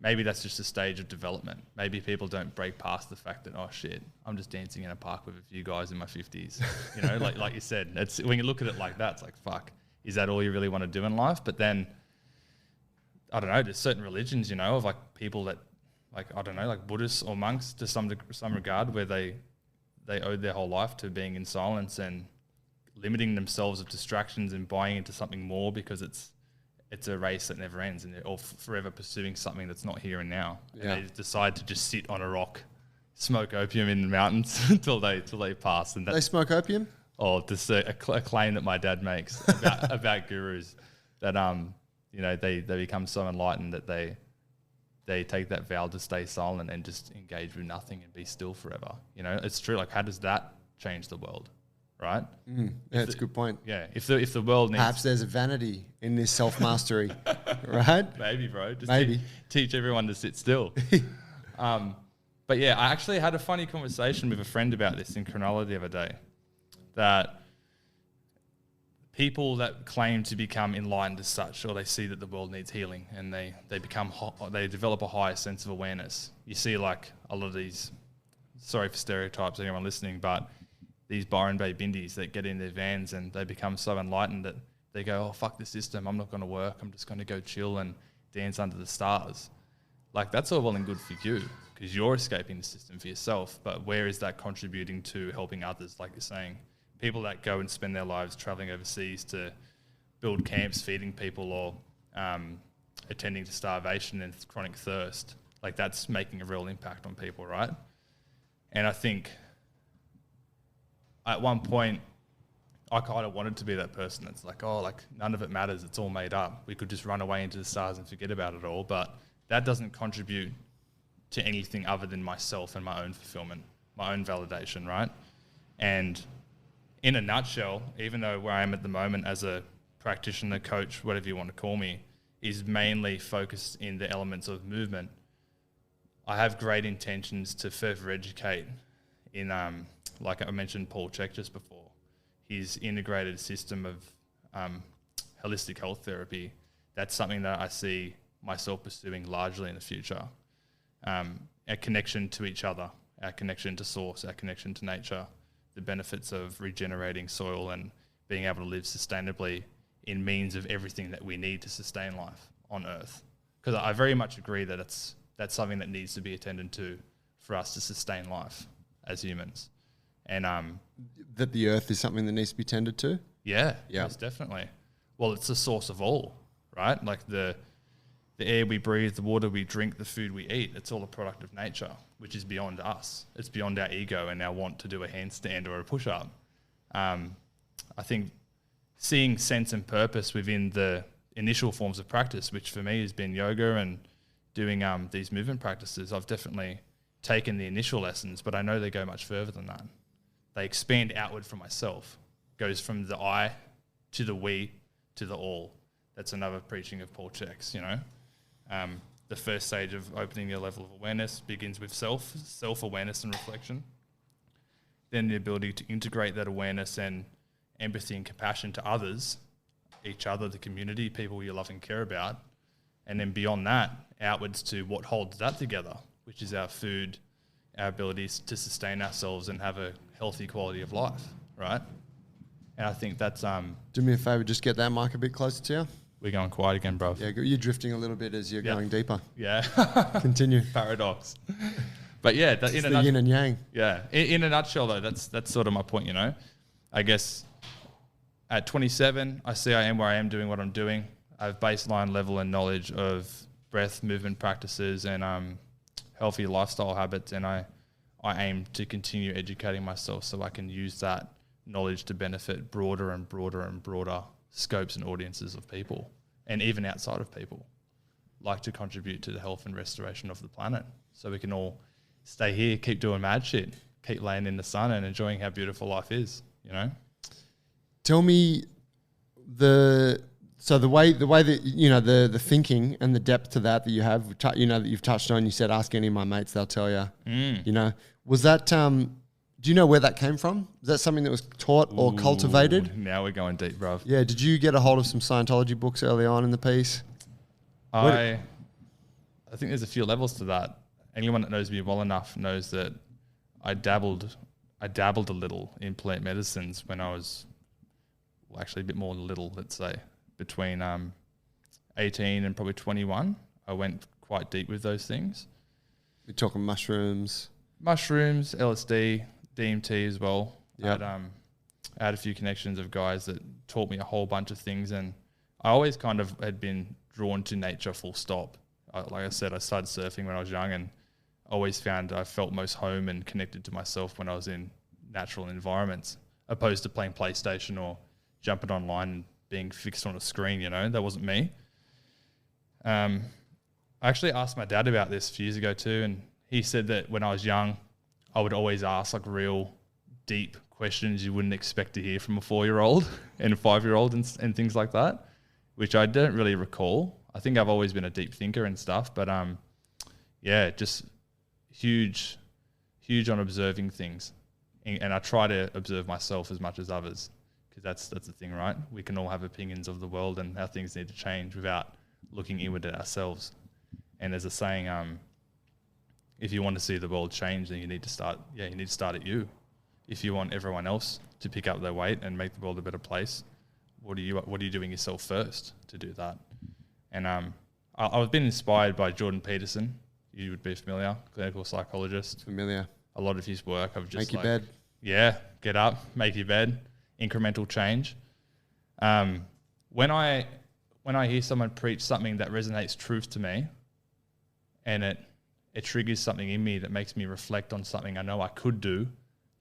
maybe that's just a stage of development. Maybe people don't break past the fact that, oh shit, I'm just dancing in a park with a few guys in my 50s. You know, like you said, it's, when you look at it like that, it's like, fuck, is that all you really want to do in life? But then, I don't know, there's certain religions, you know, of like people that, like, I don't know, like Buddhists or monks to some regard, where they owed their whole life to being in silence and limiting themselves of distractions and buying into something more because it's a race that never ends and they're all forever pursuing something that's not here and now. Yeah. And they decide to just sit on a rock, smoke opium in the mountains till they pass. And they smoke opium? Oh, just a claim that my dad makes about gurus that you know, they become so enlightened that they take that vow to stay silent and just engage with nothing and be still forever. You know, it's true. Like, how does that change the world, right? Yeah, that's a good point. Yeah, if the world needs, perhaps there's a vanity in this self-mastery, right? Maybe, bro. Just maybe teach everyone to sit still. But yeah, I actually had a funny conversation with a friend about this in Cronulla the other day, that people that claim to become enlightened as such, or they see that the world needs healing and they develop a higher sense of awareness. You see like a lot of these, sorry for stereotypes, anyone listening, but these Byron Bay bindies that get in their vans and they become so enlightened that they go, oh, fuck the system, I'm not going to work, I'm just going to go chill and dance under the stars. Like, that's all well and good for you because you're escaping the system for yourself, but where is that contributing to helping others, like you're saying? People that go and spend their lives traveling overseas to build camps, feeding people, or attending to starvation and chronic thirst, like that's making a real impact on people, right? And I think at one point I kind of wanted to be that person that's like, oh, like none of it matters, it's all made up. We could just run away into the stars and forget about it all. But that doesn't contribute to anything other than myself and my own fulfillment, my own validation, right? And in a nutshell, even though where I am at the moment as a practitioner, coach, whatever you want to call me, is mainly focused in the elements of movement, I have great intentions to further educate in, like I mentioned Paul Chek just before, his integrated system of holistic health therapy. That's something that I see myself pursuing largely in the future. Our connection to each other, our connection to source, our connection to nature, the benefits of regenerating soil and being able to live sustainably in means of everything that we need to sustain life on Earth. Because I very much agree that that's something that needs to be attended to for us to sustain life as humans. And that the Earth is something that needs to be tended to? Yeah, most definitely. Well, it's the source of all, right? Like the air we breathe, the water we drink, the food we eat, it's all a product of nature, which is beyond us. It's beyond our ego and our want to do a handstand or a push-up. I think seeing sense and purpose within the initial forms of practice, which for me has been yoga and doing these movement practices, I've definitely taken the initial lessons, but I know they go much further than that. They expand outward from myself. Goes from the I to the we to the all. That's another preaching of Paul Chek's, you know. The first stage of opening your level of awareness begins with self-awareness and reflection. Then the ability to integrate that awareness and empathy and compassion to others, each other, the community, people you love and care about. And then beyond that, outwards to what holds that together, which is our food, our abilities to sustain ourselves and have a healthy quality of life, right? And I think that's... Do me a favour, just get that mic a bit closer to you. We're going quiet again, bro. Yeah, you're drifting a little bit as you're going deeper. Yeah. Continue. Paradox. But yeah, it's the yin and yang. Yeah. In a nutshell, though, that's sort of my point, you know. I guess at 27, I see I am where I am doing what I'm doing. I have baseline level and knowledge of breath, movement practices, and healthy lifestyle habits, and I aim to continue educating myself so I can use that knowledge to benefit broader and broader and broader scopes and audiences of people, and even outside of people, like to contribute to the health and restoration of the planet so we can all stay here, keep doing mad shit, keep laying in the sun and enjoying how beautiful life is, you know? Tell me the way that, you know, the thinking and the depth to that you have, you know, that you've touched on. You said, ask any of my mates, they'll tell you. You know, was that? Do you know where that came from? Is that something that was taught or cultivated? Now we're going deep, bruv. Yeah. Did you get a hold of some Scientology books early on in the piece? I think there's a few levels to that. Anyone that knows me well enough knows that I dabbled a little in plant medicines when I was, well, actually a bit more than little, let's say. Between 18 and probably 21, I went quite deep with those things. We're talking mushrooms, LSD, DMT as well. Yep. I had a few connections of guys that taught me a whole bunch of things, and I always kind of had been drawn to nature full stop. Like I said, I started surfing when I was young and always found I felt most home and connected to myself when I was in natural environments, opposed to playing PlayStation or jumping online and being fixed on a screen, you know. That wasn't me. I actually asked my dad about this a few years ago too, and he said that when I was young, I would always ask like real deep questions you wouldn't expect to hear from a 4-year-old and a 5-year-old and things like that, which I don't really recall. I think I've always been a deep thinker and stuff, but yeah, just huge on observing things. And I try to observe myself as much as others, because that's the thing, right? We can all have opinions of the world and how things need to change without looking inward at ourselves. And there's a saying, if you want to see the world change, then you need to start at you. If you want everyone else to pick up their weight and make the world a better place, what are you doing yourself first to do that? And I've been inspired by Jordan Peterson. You would be familiar, clinical psychologist. Familiar. A lot of his work, I've just make your bed. Yeah, get up, make your bed, incremental change. When I hear someone preach something that resonates truth to me, and it triggers something in me that makes me reflect on something I know I could do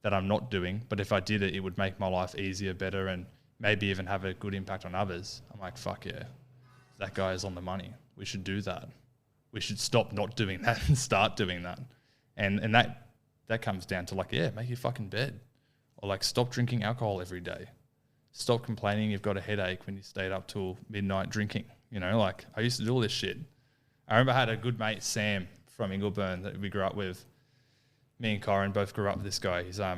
that I'm not doing, but if I did it, it would make my life easier, better, and maybe even have a good impact on others. I'm like, fuck yeah, that guy is on the money. We should do that. We should stop not doing that and start doing that. And that comes down to like, yeah, make your fucking bed. Or like, stop drinking alcohol every day. Stop complaining you've got a headache when you stayed up till midnight drinking. You know, like, I used to do all this shit. I remember I had a good mate, Sam, from Ingleburn that we grew up with. Me and Kyron both grew up with this guy. He's a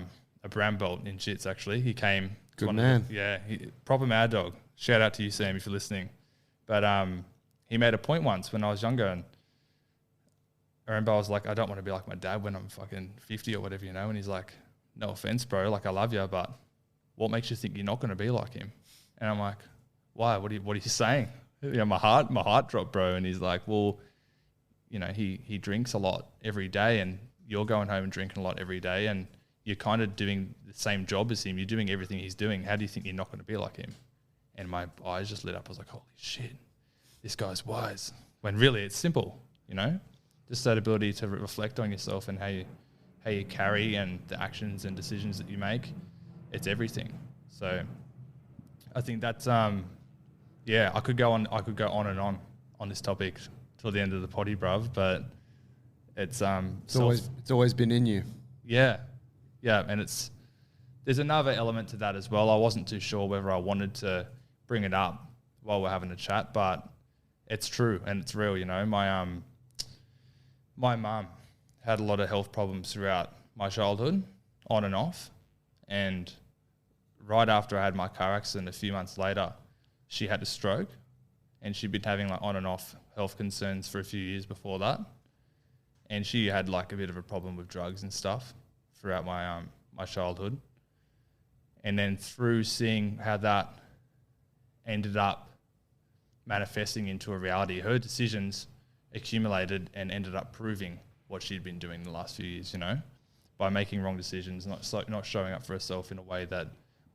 brown belt in jits, actually. He came... Good man. Proper mad dog. Shout out to you, Sam, if you're listening. But he made a point once when I was younger, and I remember I was like, I don't want to be like my dad when I'm fucking 50 or whatever, you know? And he's like, no offense, bro. Like, I love you, but what makes you think you're not going to be like him? And I'm like, why? What are you saying? You know, my heart dropped, bro. And he's like, well, you know, he drinks a lot every day, and you're going home and drinking a lot every day, and you're kind of doing the same job as him. You're doing everything he's doing. How do you think you're not going to be like him? And my eyes just lit up. I was like, holy shit, this guy's wise. When really it's simple, you know? Just that ability to reflect on yourself and how you carry and the actions and decisions that you make. It's everything. So I think that's, yeah, I could go on and on this topic till the end of the potty, bruv, but it's always been in you. Yeah. Yeah, and there's another element to that as well. I wasn't too sure whether I wanted to bring it up while we're having a chat, but it's true and it's real, you know. My mum had a lot of health problems throughout my childhood, on and off, and right after I had my car accident, a few months later, she had a stroke, and she'd been having like on and off health concerns for a few years before that, and she had like a bit of a problem with drugs and stuff throughout my childhood. And then through seeing how that ended up manifesting into a reality, her decisions accumulated and ended up proving what she'd been doing the last few years, you know, by making wrong decisions, not showing up for herself in a way that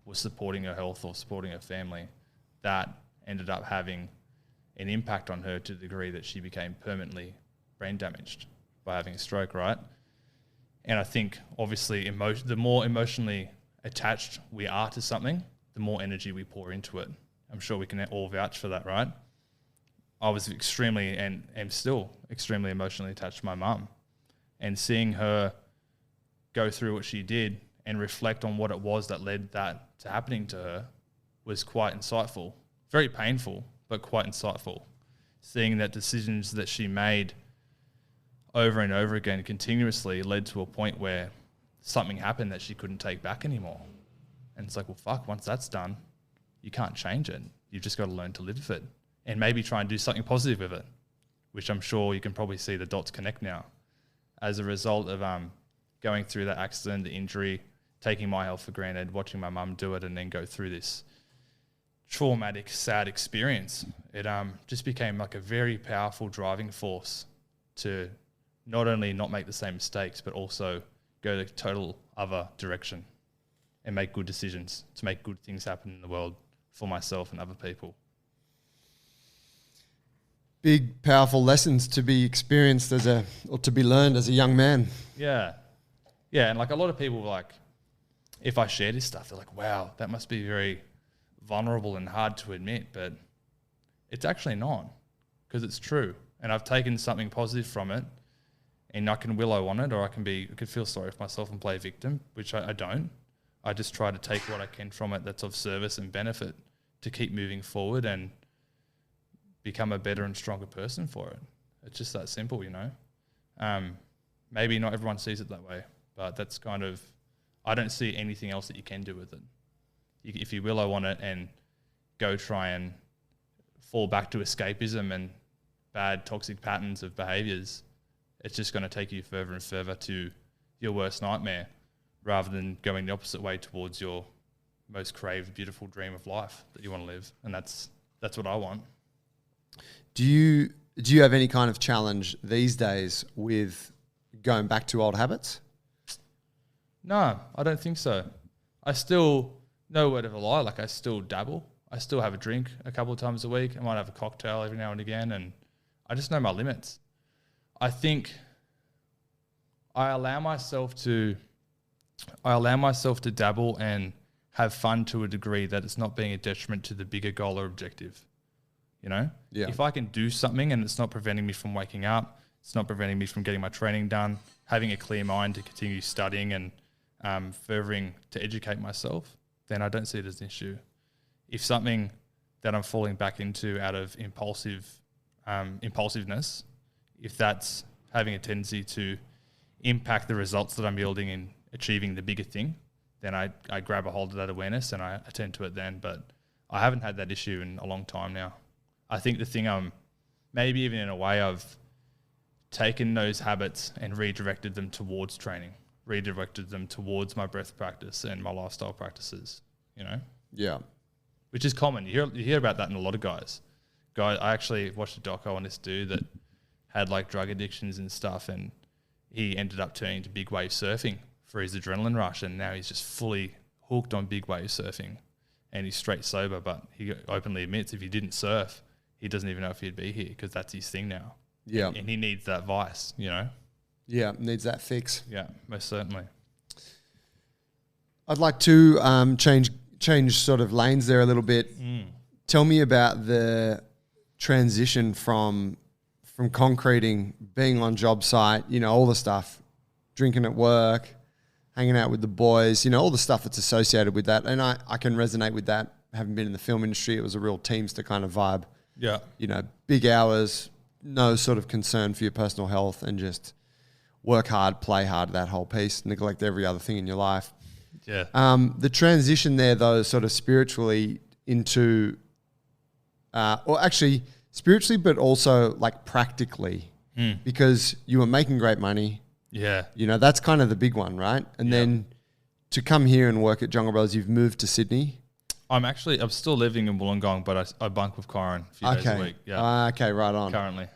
was supporting her health or supporting her family, that ended up having an impact on her to the degree that she became permanently brain damaged by having a stroke, right? And I think, obviously, the more emotionally attached we are to something, the more energy we pour into it. I'm sure we can all vouch for that, right? I was extremely, and am still extremely emotionally attached to my mum. And seeing her go through what she did and reflect on what it was that led that to happening to her was quite insightful. Very painful, but quite insightful. Seeing that decisions that she made over and over again continuously led to a point where something happened that she couldn't take back anymore. And it's like, well, fuck, once that's done, you can't change it. You've just got to learn to live with it and maybe try and do something positive with it, which I'm sure you can probably see the dots connect now. As a result of going through that accident, the injury, taking my health for granted, watching my mum do it and then go through this traumatic, sad experience, it just became like a very powerful driving force to not only not make the same mistakes, but also go the total other direction and make good decisions to make good things happen in the world for myself and other people. Big, powerful lessons to be experienced or to be learned as a young man. Yeah. Yeah, and like a lot of people, like, if I share this stuff, they're like, wow, that must be very vulnerable and hard to admit, but it's actually not, because it's true. And I've taken something positive from it, and I can willow on it, or I could feel sorry for myself and play victim, which I don't. I just try to take what I can from it that's of service and benefit to keep moving forward and become a better and stronger person for it. It's just that simple, you know. Maybe not everyone sees it that way, but that's kind of, I don't see anything else that you can do with it. If you willow on it and go try and fall back to escapism and bad toxic patterns of behaviours, it's just going to take you further and further to your worst nightmare rather than going the opposite way towards your most craved, beautiful dream of life that you want to live. And that's what I want. Do you have any kind of challenge these days with going back to old habits? No, I don't think so. I still, no word of a lie, like I still dabble. I still have a drink a couple of times a week. I might have a cocktail every now and again, and I just know my limits. I think I allow myself to dabble and have fun to a degree that it's not being a detriment to the bigger goal or objective. You know? Yeah. If I can do something and it's not preventing me from waking up, it's not preventing me from getting my training done, having a clear mind to continue studying and furthering to educate myself, then I don't see it as an issue. If something that I'm falling back into out of impulsiveness, if that's having a tendency to impact the results that I'm yielding in achieving the bigger thing, then I grab a hold of that awareness and I attend to it then. But I haven't had that issue in a long time now. I think the thing maybe even in a way I've taken those habits and redirected them towards training, redirected them towards my breath practice and my lifestyle practices, you know? Yeah. Which is common. You hear about that in a lot of guys. I actually watched a doco on this dude that had like drug addictions and stuff, and he ended up turning to big wave surfing for his adrenaline rush, and now he's just fully hooked on big wave surfing, and he's straight sober, but he openly admits if he didn't surf, he doesn't even know if he'd be here because that's his thing now. Yeah. And he needs that vice, you know? Yeah, needs that fix. Yeah, most certainly. I'd like to change sort of lanes there a little bit. Tell me about the transition from concreting, being on job site, you know, all the stuff, drinking at work, hanging out with the boys, you know, all the stuff that's associated with that. And I can resonate with that. Having been in the film industry, it was a real Teamster kind of vibe. Yeah. You know, big hours, no sort of concern for your personal health, and just work hard, play hard, that whole piece, neglect every other thing in your life. Yeah. The transition there, though, sort of spiritually into, or actually spiritually, but also like practically, because you were making great money. Yeah. You know, that's kind of the big one, right? And then to come here and work at Jungle Brothers, you've moved to Sydney. I'm still living in Wollongong, but I bunk with Kyron a few days a week. Yeah. Okay, right on. Currently.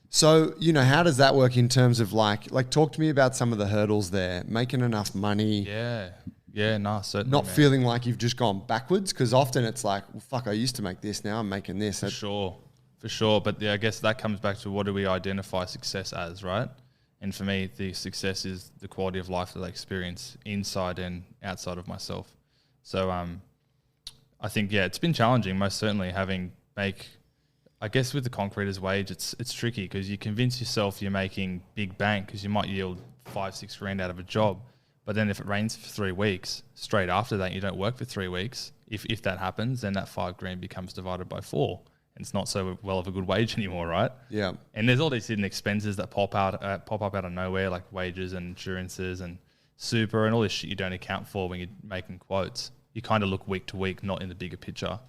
So, you know, how does that work in terms of like talk to me about some of the hurdles there, making enough money? Yeah. Yeah, no, certainly. Not man. feeling like you've just gone backwards, because often it's like, well, fuck, I used to make this, now I'm making this. For sure. But yeah, I guess that comes back to what do we identify success as, right? And for me, the success is the quality of life that I experience inside and outside of myself. So I think, yeah, it's been challenging, most certainly, I guess with the concreter's wage, it's tricky because you convince yourself you're making big bank because you might yield 5-6 grand out of a job. But then if it rains for 3 weeks, straight after that, you don't work for 3 weeks. If that happens, then that 5 grand becomes divided by 4. And it's not so well of a good wage anymore, right? Yeah. And there's all these hidden expenses that pop up out of nowhere, like wages and insurances and super and all this shit you don't account for when you're making quotes. You kind of look week to week, not in the bigger picture.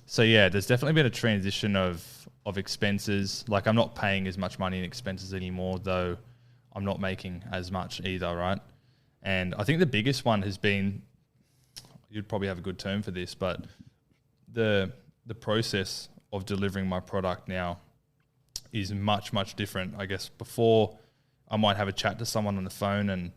So yeah, there's definitely been a transition of expenses. Like I'm not paying as much money in expenses anymore, though I'm not making as much either, right? And I think the biggest one has been, you'd probably have a good term for this, but the process of delivering my product now is much, much different. I guess before I might have a chat to someone on the phone and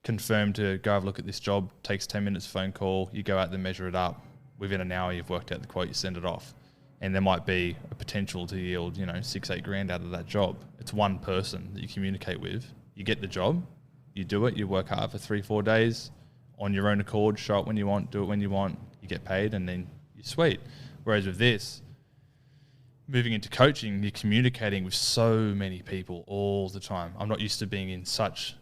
confirm to go have a look at this job, takes 10 minutes phone call, you go out there, measure it up. Within an hour, you've worked out the quote, you send it off. And there might be a potential to yield, 6-8 grand out of that job. It's one person that you communicate with. You get the job, you do it, you work hard for 3-4 days on your own accord, show up when you want, do it when you want, you get paid, and then you're sweet. Whereas with this, moving into coaching, you're communicating with so many people all the time. I'm not used to being in such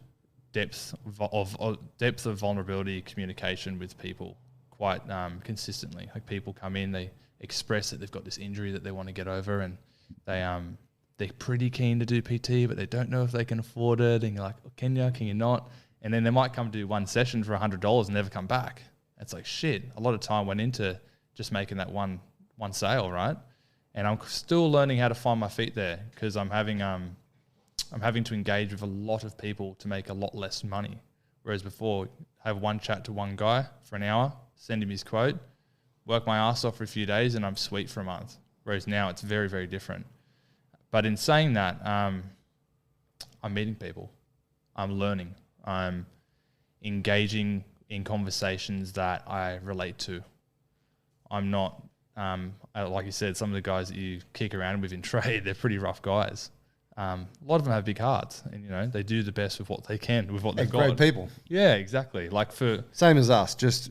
depth of vulnerability communication with people quite consistently. Like people come in, they express that they've got this injury that they want to get over, and they're pretty keen to do PT, but they don't know if they can afford it. And you're like, oh, can you not? And then they might come do one session for $100 and never come back. It's like shit. A lot of time went into just making that one sale, right? And I'm still learning how to find my feet there because I'm having to engage with a lot of people to make a lot less money. Whereas before, have one chat to one guy for an hour, send him his quote, work my ass off for a few days, and I'm sweet for a month. Whereas now it's very, very different. But in saying that, I'm meeting people. I'm learning. I'm engaging in conversations that I relate to. I'm not, like you said, some of the guys that you kick around with in trade, they're pretty rough guys. A lot of them have big hearts, and they do the best with what they can, with what they've got. Great people. Yeah, exactly. Like same as us, just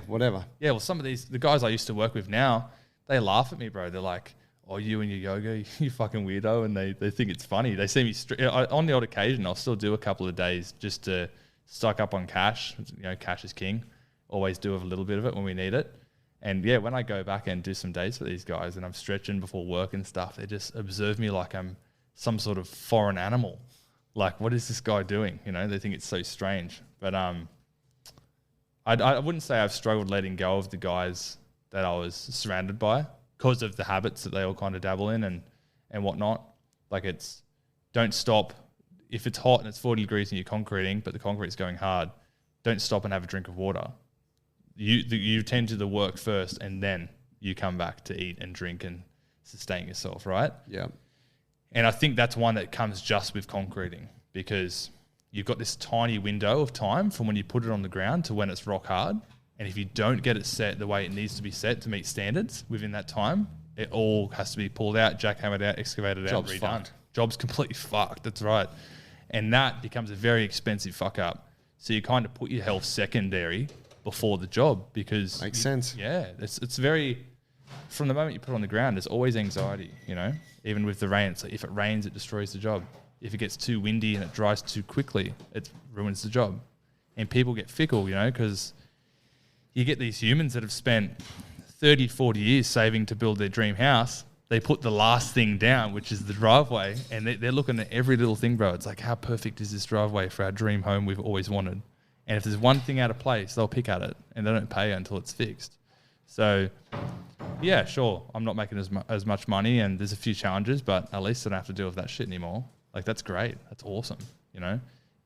whatever. Yeah, well, some of the guys I used to work with now, they laugh at me, bro. They're like, "Oh, you and your yoga, you fucking weirdo," and they think it's funny. They see me on the odd occasion. I'll still do a couple of days just to stock up on cash. Cash is king. Always do a little bit of it when we need it. And yeah, when I go back and do some days for these guys, and I'm stretching before work and stuff, they just observe me like I'm some sort of foreign animal. Like, what is this guy doing? They think it's so strange. But I wouldn't say I've struggled letting go of the guys that I was surrounded by because of the habits that they all kind of dabble in and whatnot. Like don't stop. If it's hot and it's 40 degrees and you're concreting, but the concrete's going hard, don't stop and have a drink of water. You tend to the work first and then you come back to eat and drink and sustain yourself, right? Yeah. And I think that's one that comes just with concreting because you've got this tiny window of time from when you put it on the ground to when it's rock hard. And if you don't get it set the way it needs to be set to meet standards within that time, it all has to be pulled out, jackhammered out, excavated out, redone. Fucked. Job's completely fucked. That's right. And that becomes a very expensive fuck up. So you kind of put your health secondary before the job because... Makes sense. Yeah. It's very... From the moment you put it on the ground, there's always anxiety, Even with the rain. So if it rains, it destroys the job. If it gets too windy and it dries too quickly, it ruins the job. And people get fickle, because you get these humans that have spent 30, 40 years saving to build their dream house. They put the last thing down, which is the driveway, and they're looking at every little thing, bro. It's like, how perfect is this driveway for our dream home we've always wanted? And if there's one thing out of place, they'll pick at it, and they don't pay until it's fixed. So, yeah, sure, I'm not making as much money, and there's a few challenges, but at least I don't have to deal with that shit anymore. Like, that's great. That's awesome,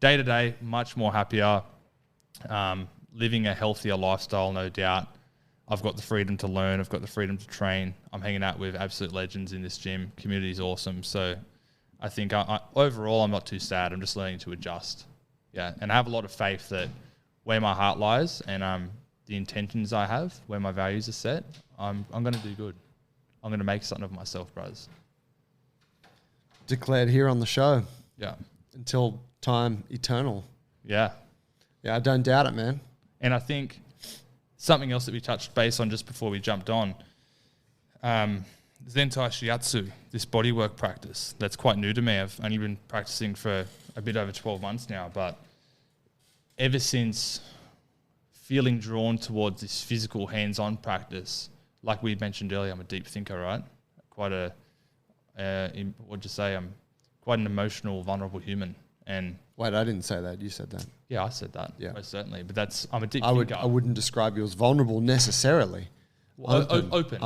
Day to day, much more happier, living a healthier lifestyle, no doubt. I've got the freedom to learn. I've got the freedom to train. I'm hanging out with absolute legends in this gym. Community's awesome. So I think overall I'm not too sad. I'm just learning to adjust. Yeah, and I have a lot of faith that where my heart lies and the intentions I have, where my values are set, I'm going to do good. I'm going to make something of myself, bros. Declared here on the show. Yeah. Until time eternal. Yeah. Yeah, I don't doubt it, man. And I think something else that we touched base on just before we jumped on, Zentai Shiatsu, this bodywork practice that's quite new to me. I've only been practicing for a bit over 12 months now, but ever since feeling drawn towards this physical hands-on practice, like we mentioned earlier, I'm a deep thinker, right? Quite a, what'd you say? I'm quite an emotional, vulnerable human. And wait, I didn't say that. You said that. Yeah, I said that. Yeah, most certainly. But I'm a deep thinker. I wouldn't describe you as vulnerable necessarily. Well, open.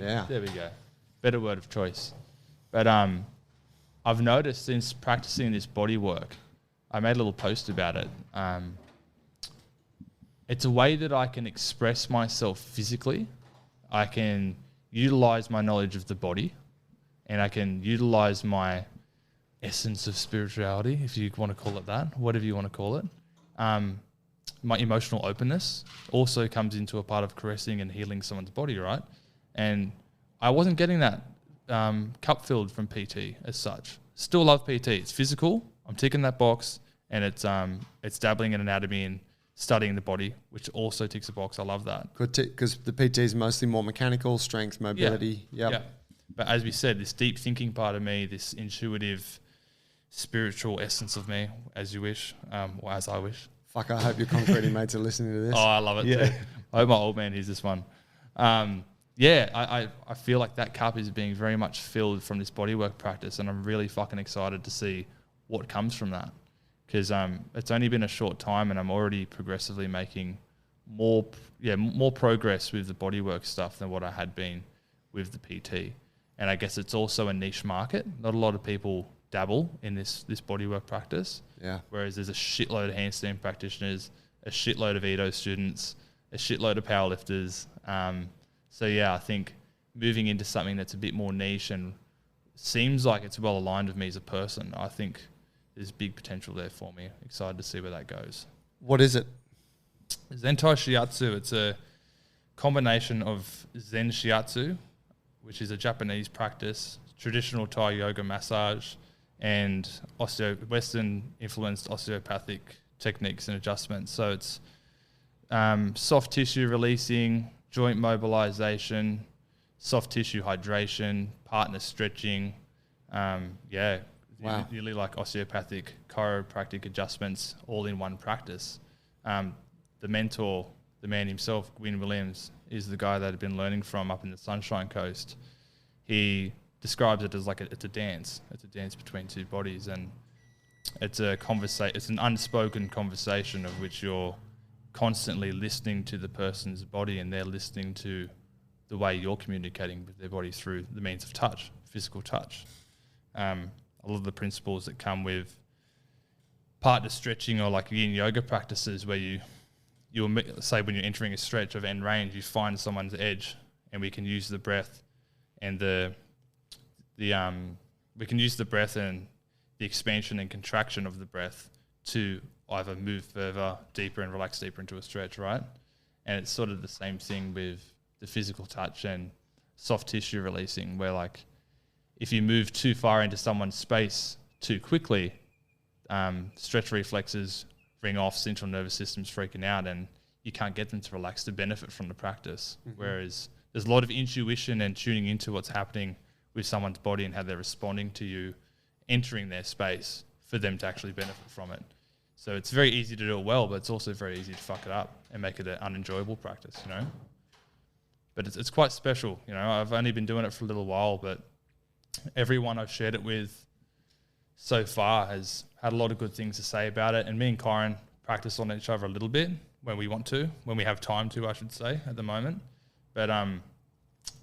Yeah. There we go. Better word of choice. But I've noticed since practicing this body work, I made a little post about it. It's a way that I can express myself physically. I can utilize my knowledge of the body, and I can utilize my essence of spirituality, if you want to call it that, whatever you want to call it. My emotional openness also comes into a part of caressing and healing someone's body, right? And I wasn't getting that cup filled from PT as such. Still love PT. It's physical. I'm ticking that box, and it's dabbling in anatomy and studying the body, which also ticks a box. I love that. Because the PT is mostly more mechanical, strength, mobility. Yeah. But as we said, this deep thinking part of me, this intuitive, spiritual essence of me, as you wish, or as I wish. Fuck, I hope your concreting mates are listening to this. Oh, I love it too. I hope my old man hears this one. I feel like that cup is being very much filled from this bodywork practice, and I'm really fucking excited to see what comes from that. Because it's only been a short time, and I'm already progressively making more progress with the bodywork stuff than what I had been with the PT. And I guess it's also a niche market. Not a lot of people dabble in this bodywork practice. Yeah. Whereas there's a shitload of handstand practitioners, a shitload of Edo students, a shitload of powerlifters. I think moving into something that's a bit more niche and seems like it's well aligned with me as a person, I think there's big potential there for me. Excited to see where that goes. What is it? Zentai Shiatsu. It's a combination of Zen Shiatsu, which is a Japanese practice, traditional Thai yoga massage, and Western influenced osteopathic techniques and adjustments. So it's soft tissue releasing, joint mobilization, soft tissue hydration, partner stretching. Wow. Really like osteopathic chiropractic adjustments all in one practice. The mentor, the man himself, Gwyn Williams, is the guy that I've been learning from up in the Sunshine Coast. He describes it as like it's a dance. It's a dance between two bodies, and it's an unspoken conversation of which you're constantly listening to the person's body, and they're listening to the way you're communicating with their body through the means of touch, physical touch. A lot of the principles that come with partner stretching or like yin yoga practices, where you say when you're entering a stretch of end range, you find someone's edge, and we can use the breath and we can use the breath and the expansion and contraction of the breath to either move further, deeper, and relax deeper into a stretch, right? And it's sort of the same thing with the physical touch and soft tissue releasing, where like if you move too far into someone's space too quickly, stretch reflexes ring off, central nervous system's freaking out, and you can't get them to relax to benefit from the practice. Mm-hmm. Whereas there's a lot of intuition and tuning into what's happening with someone's body and how they're responding to you entering their space for them to actually benefit from it. So it's very easy to do it well, but it's also very easy to fuck it up and make it an unenjoyable practice, you know? But it's quite special, you know? I've only been doing it for a little while, but everyone I've shared it with so far has had a lot of good things to say about it. And me and Kyron practice on each other a little bit when we want to, when we have time to, I should say, at the moment. But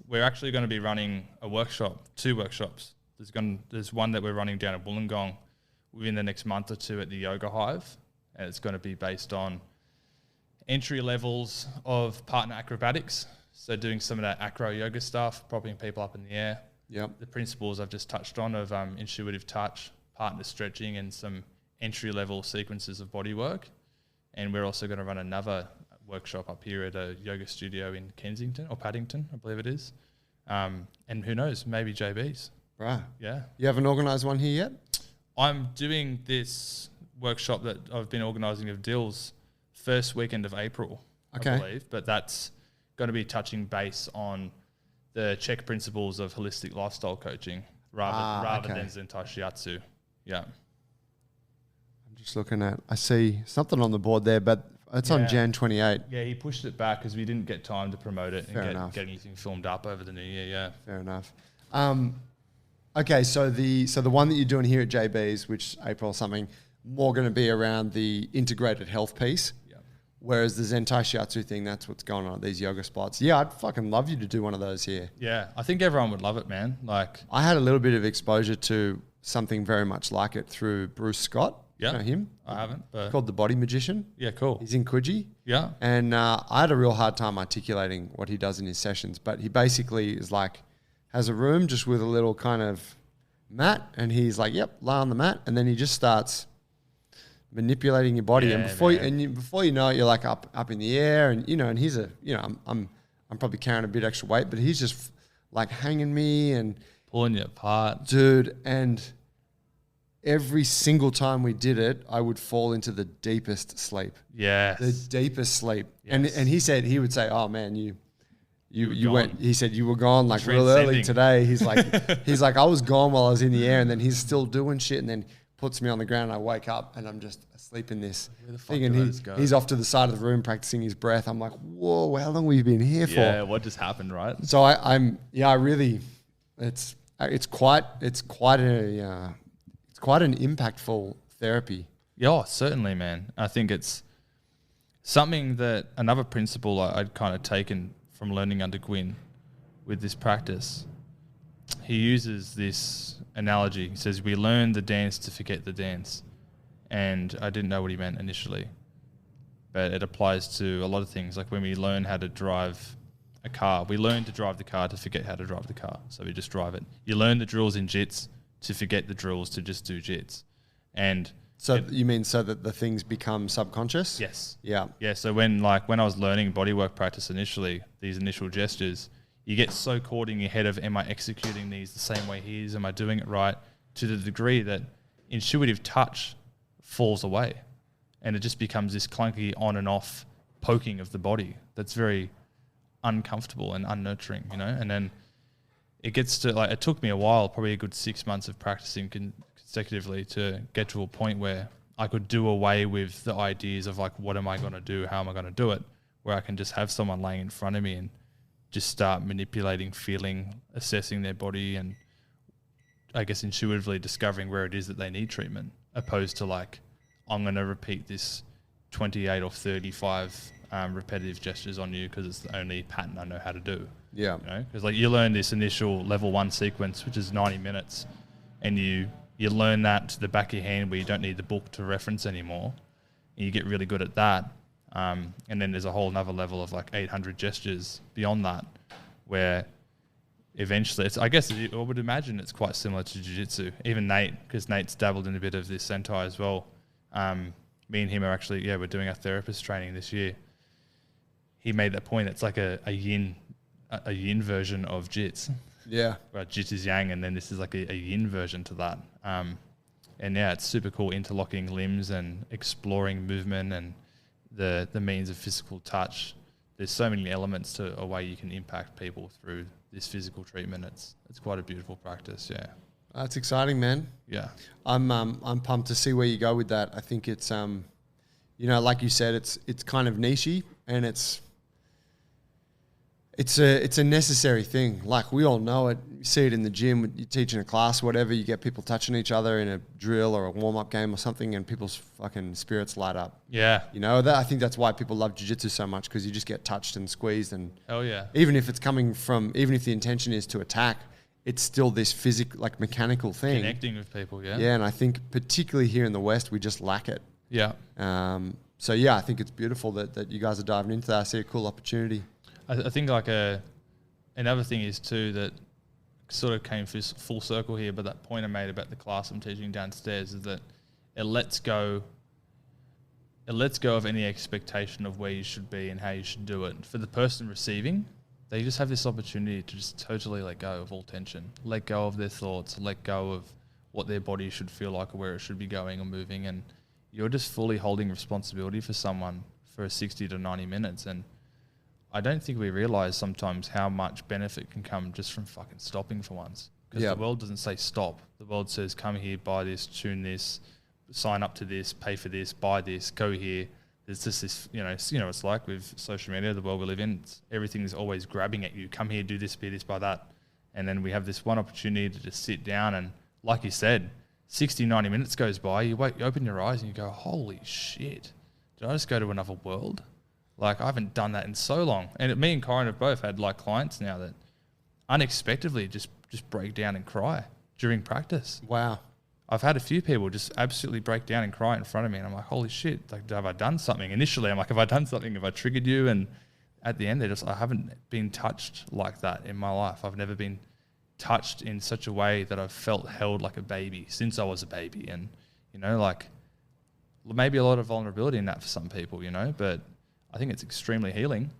we're actually going to be running a workshop, 2 workshops. There's one that we're running down at Wollongong within the next month or 2 at the Yoga Hive, and it's going to be based on entry levels of partner acrobatics, so doing some of that acro yoga stuff, propping people up in the air. Yep. The principles I've just touched on of intuitive touch, partner stretching, and some entry level sequences of body work. And we're also going to run another workshop up here at a yoga studio in Kensington or Paddington, I believe it is. And who knows, maybe JB's. Right. Yeah. You haven't organised one here yet? I'm doing this workshop that I've been organising of Dill's first weekend of April, Okay. I believe. But that's going to be touching base on the Czech principles of holistic lifestyle coaching rather than Zentai Shiatsu. Yeah. I'm just looking at, I see something on the board there, but it's on Jan 28. Yeah, he pushed it back because we didn't get time to promote it Fair and enough. get anything filmed up over the new year. Yeah. Fair enough. Okay, so the one that you're doing here at JB's, which April or something, more going to be around the integrated health piece. Yeah. Whereas the Zentai Shiatsu thing, that's what's going on at these yoga spots. Yeah, I'd fucking love you to do one of those here. Yeah, I think everyone would love it, man. Like, I had a little bit of exposure to something very much like it through Bruce Scott. Yeah. You know him? I haven't, but Called The Body Magician. yeah, cool. He's in Coogee. Yeah. And I had a real hard time articulating what he does in his sessions, but he basically is like, has a room just with a little kind of mat, and he's like, yep, lie on the mat, and then he just starts manipulating your body, and before you know it, you're like up in the air, and and he's I'm probably carrying a bit extra weight, but he's just like hanging me and Pulling you apart. dude, and every single time we did it, I would fall into the deepest sleep. Yes. The deepest sleep. Yes. And he would say, oh man, you were went, gone. he said you were gone like real early Transcending. today. He's like, I was gone while I was in the air, and then he's still doing shit, and then puts me on the ground, and I wake up and I'm just asleep in this Where the fuck thing, did I and just go? he's off to the side of the room practicing his breath. I'm like, whoa, how long have we been here Yeah, for? what just happened, right? So I really, it's quite an impactful therapy. Yeah, certainly, man. I think it's something that another principle I'd kind of taken from learning under Gwyn with this practice. He uses this analogy. He says, we learn the dance to forget the dance. And I didn't know what he meant initially, but it applies to a lot of things. Like when we learn how to drive a car, we learn to drive the car to forget how to drive the car. So we just drive it. You learn the drills in jits to forget the drills to just do jits. And So you mean so that the things become subconscious? yes. Yeah. Yeah, so when I was learning bodywork practice initially, these initial gestures, you get so caught in your head of, am I executing these the same way he is? Am I doing it right? To the degree that intuitive touch falls away, and it just becomes this clunky on and off poking of the body that's very uncomfortable and unnurturing, And then it gets to, like, it took me a while, probably a good 6 months of practicing consecutively to get to a point where I could do away with the ideas of like, what am I going to do? How am I going to do it? Where I can just have someone laying in front of me and just start manipulating, feeling, assessing their body, and I guess intuitively discovering where it is that they need treatment, opposed to like, I'm going to repeat this 28 or 35 repetitive gestures on you because it's the only pattern I know how to do. Yeah. Because like you learn this initial level 1 sequence, which is 90 minutes, and you learn that to the back of your hand where you don't need the book to reference anymore, and you get really good at that. And then there's a whole nother level of like 800 gestures beyond that, where eventually I would imagine it's quite similar to jiu-jitsu. Even Nate, because Nate's dabbled in a bit of this Sentai as well. Me and him are actually, we're doing our therapist training this year. He made that point. It's like a yin version of jits. Yeah. Right, jit is yang, and then this is like a yin version to that. And yeah, it's super cool, interlocking limbs and exploring movement and the means of physical touch. There's so many elements to a way you can impact people through this physical treatment. It's quite a beautiful practice. Yeah. That's exciting, man. Yeah. I'm pumped to see where you go with that. I think it's like you said, it's kind of nichey, and it's a necessary thing. Like, we all know it. You see it in the gym. You teach in a class, whatever. You get people touching each other in a drill or a warm-up game or something, and people's fucking spirits light up. Yeah. I think that's why people love jiu-jitsu so much, because you just get touched and squeezed. And Oh yeah. even if the intention is to attack, it's still this physical, like, mechanical thing. Connecting with people. Yeah. Yeah, and I think particularly here in the West, we just lack it. Yeah. So yeah, I think it's beautiful that you guys are diving into that. I see a cool opportunity. I think like another thing is too that sort of came full circle here, but that point I made about the class I'm teaching downstairs is that it lets go it lets go of any expectation of where you should be and how you should do it. For the person receiving, they just have this opportunity to just totally let go of all tension, let go of their thoughts, let go of what their body should feel like or where it should be going or moving. And you're just fully holding responsibility for someone for 60 to 90 minutes. And I don't think we realize sometimes how much benefit can come just from fucking stopping for once. Because the world doesn't say stop. The world says, come here, buy this, tune this, sign up to this, pay for this, buy this, go here. There's just this, it's like with social media, the world we live in, everything is always grabbing at you. Come here, do this, be this, buy that. And then we have this one opportunity to just sit down and, like you said, 60, 90 minutes goes by, you open your eyes and you go, holy shit, did I just go to another world? Like, I haven't done that in so long. And me and Kyron have both had like clients now that unexpectedly just break down and cry during practice. Wow. I've had a few people just absolutely break down and cry in front of me, and I'm like, holy shit, like, have I done something? Initially, I'm like, have I done something? Have I triggered you? And at the end, I haven't been touched like that in my life. I've never been touched in such a way that I've felt held like a baby since I was a baby. And, like, maybe a lot of vulnerability in that for some people, but I think it's extremely healing.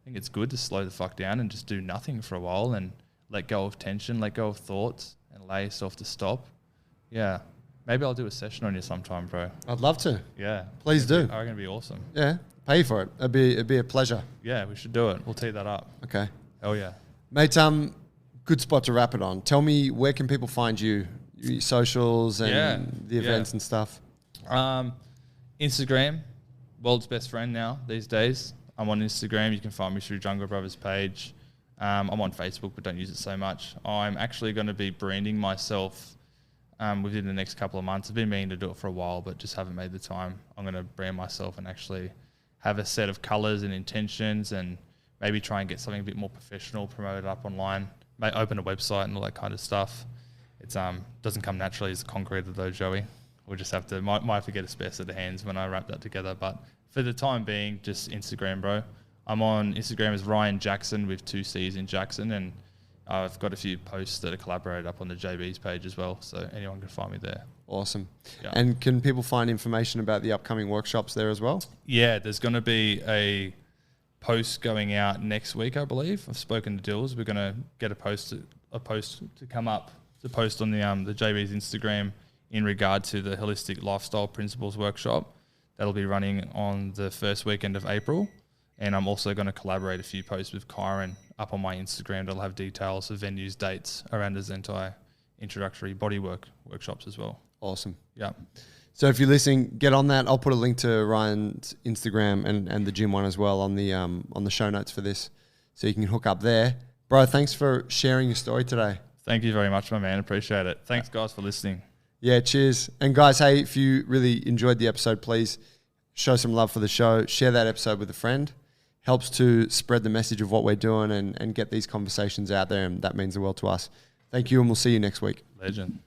I think it's good to slow the fuck down and just do nothing for a while and let go of tension, let go of thoughts, and allow yourself to stop. Yeah. Maybe I'll do a session on you sometime, bro. I'd love to. Yeah. Please do. I reckon it'd be awesome. Yeah. Pay for it. It'd be a pleasure. Yeah, we should do it. We'll tee that up. Okay. Hell yeah. Mate, good spot to wrap it on. Tell me, where can people find you? Your socials and the events and stuff. Instagram, world's best friend now these days. I'm on Instagram. You can find me through Jungle Brothers page. I'm on Facebook, but don't use it so much. I'm actually going to be branding myself within the next couple of months. I've been meaning to do it for a while, but just haven't made the time. I'm going to brand myself and actually have a set of colours and intentions, and maybe try and get something a bit more professional, promote it up online, open a website and all that kind of stuff. It doesn't come naturally as concrete though, Joey. We'll just have to, might have to get a spare set of hands when I wrap that together. But for the time being, just Instagram, bro. I'm on Instagram as Ryan Jackson with 2 C's in Jackson, and I've got a few posts that are collaborated up on the JB's page as well, so anyone can find me there. Awesome. Yeah. And can people find information about the upcoming workshops there as well? Yeah, there's going to be a post going out next week, I believe. I've spoken to Dills. We're going to get a post to come up to post on the JB's Instagram in regard to the Holistic Lifestyle Principles workshop. That'll be running on the first weekend of April. And I'm also going to collaborate a few posts with Kyron up on my Instagram that'll have details of venues, dates around the Zentai introductory bodywork workshops as well. Awesome. Yeah. So if you're listening, get on that. I'll put a link to Ryan's Instagram and the gym one as well on the show notes for this, so you can hook up there. Bro, thanks for sharing your story today. Thank you very much, my man. Appreciate it. Thanks, guys, for listening. Yeah, cheers. And guys, hey, if you really enjoyed the episode, please show some love for the show. Share that episode with a friend. Helps to spread the message of what we're doing and get these conversations out there, and that means the world to us. Thank you, and we'll see you next week. Legend.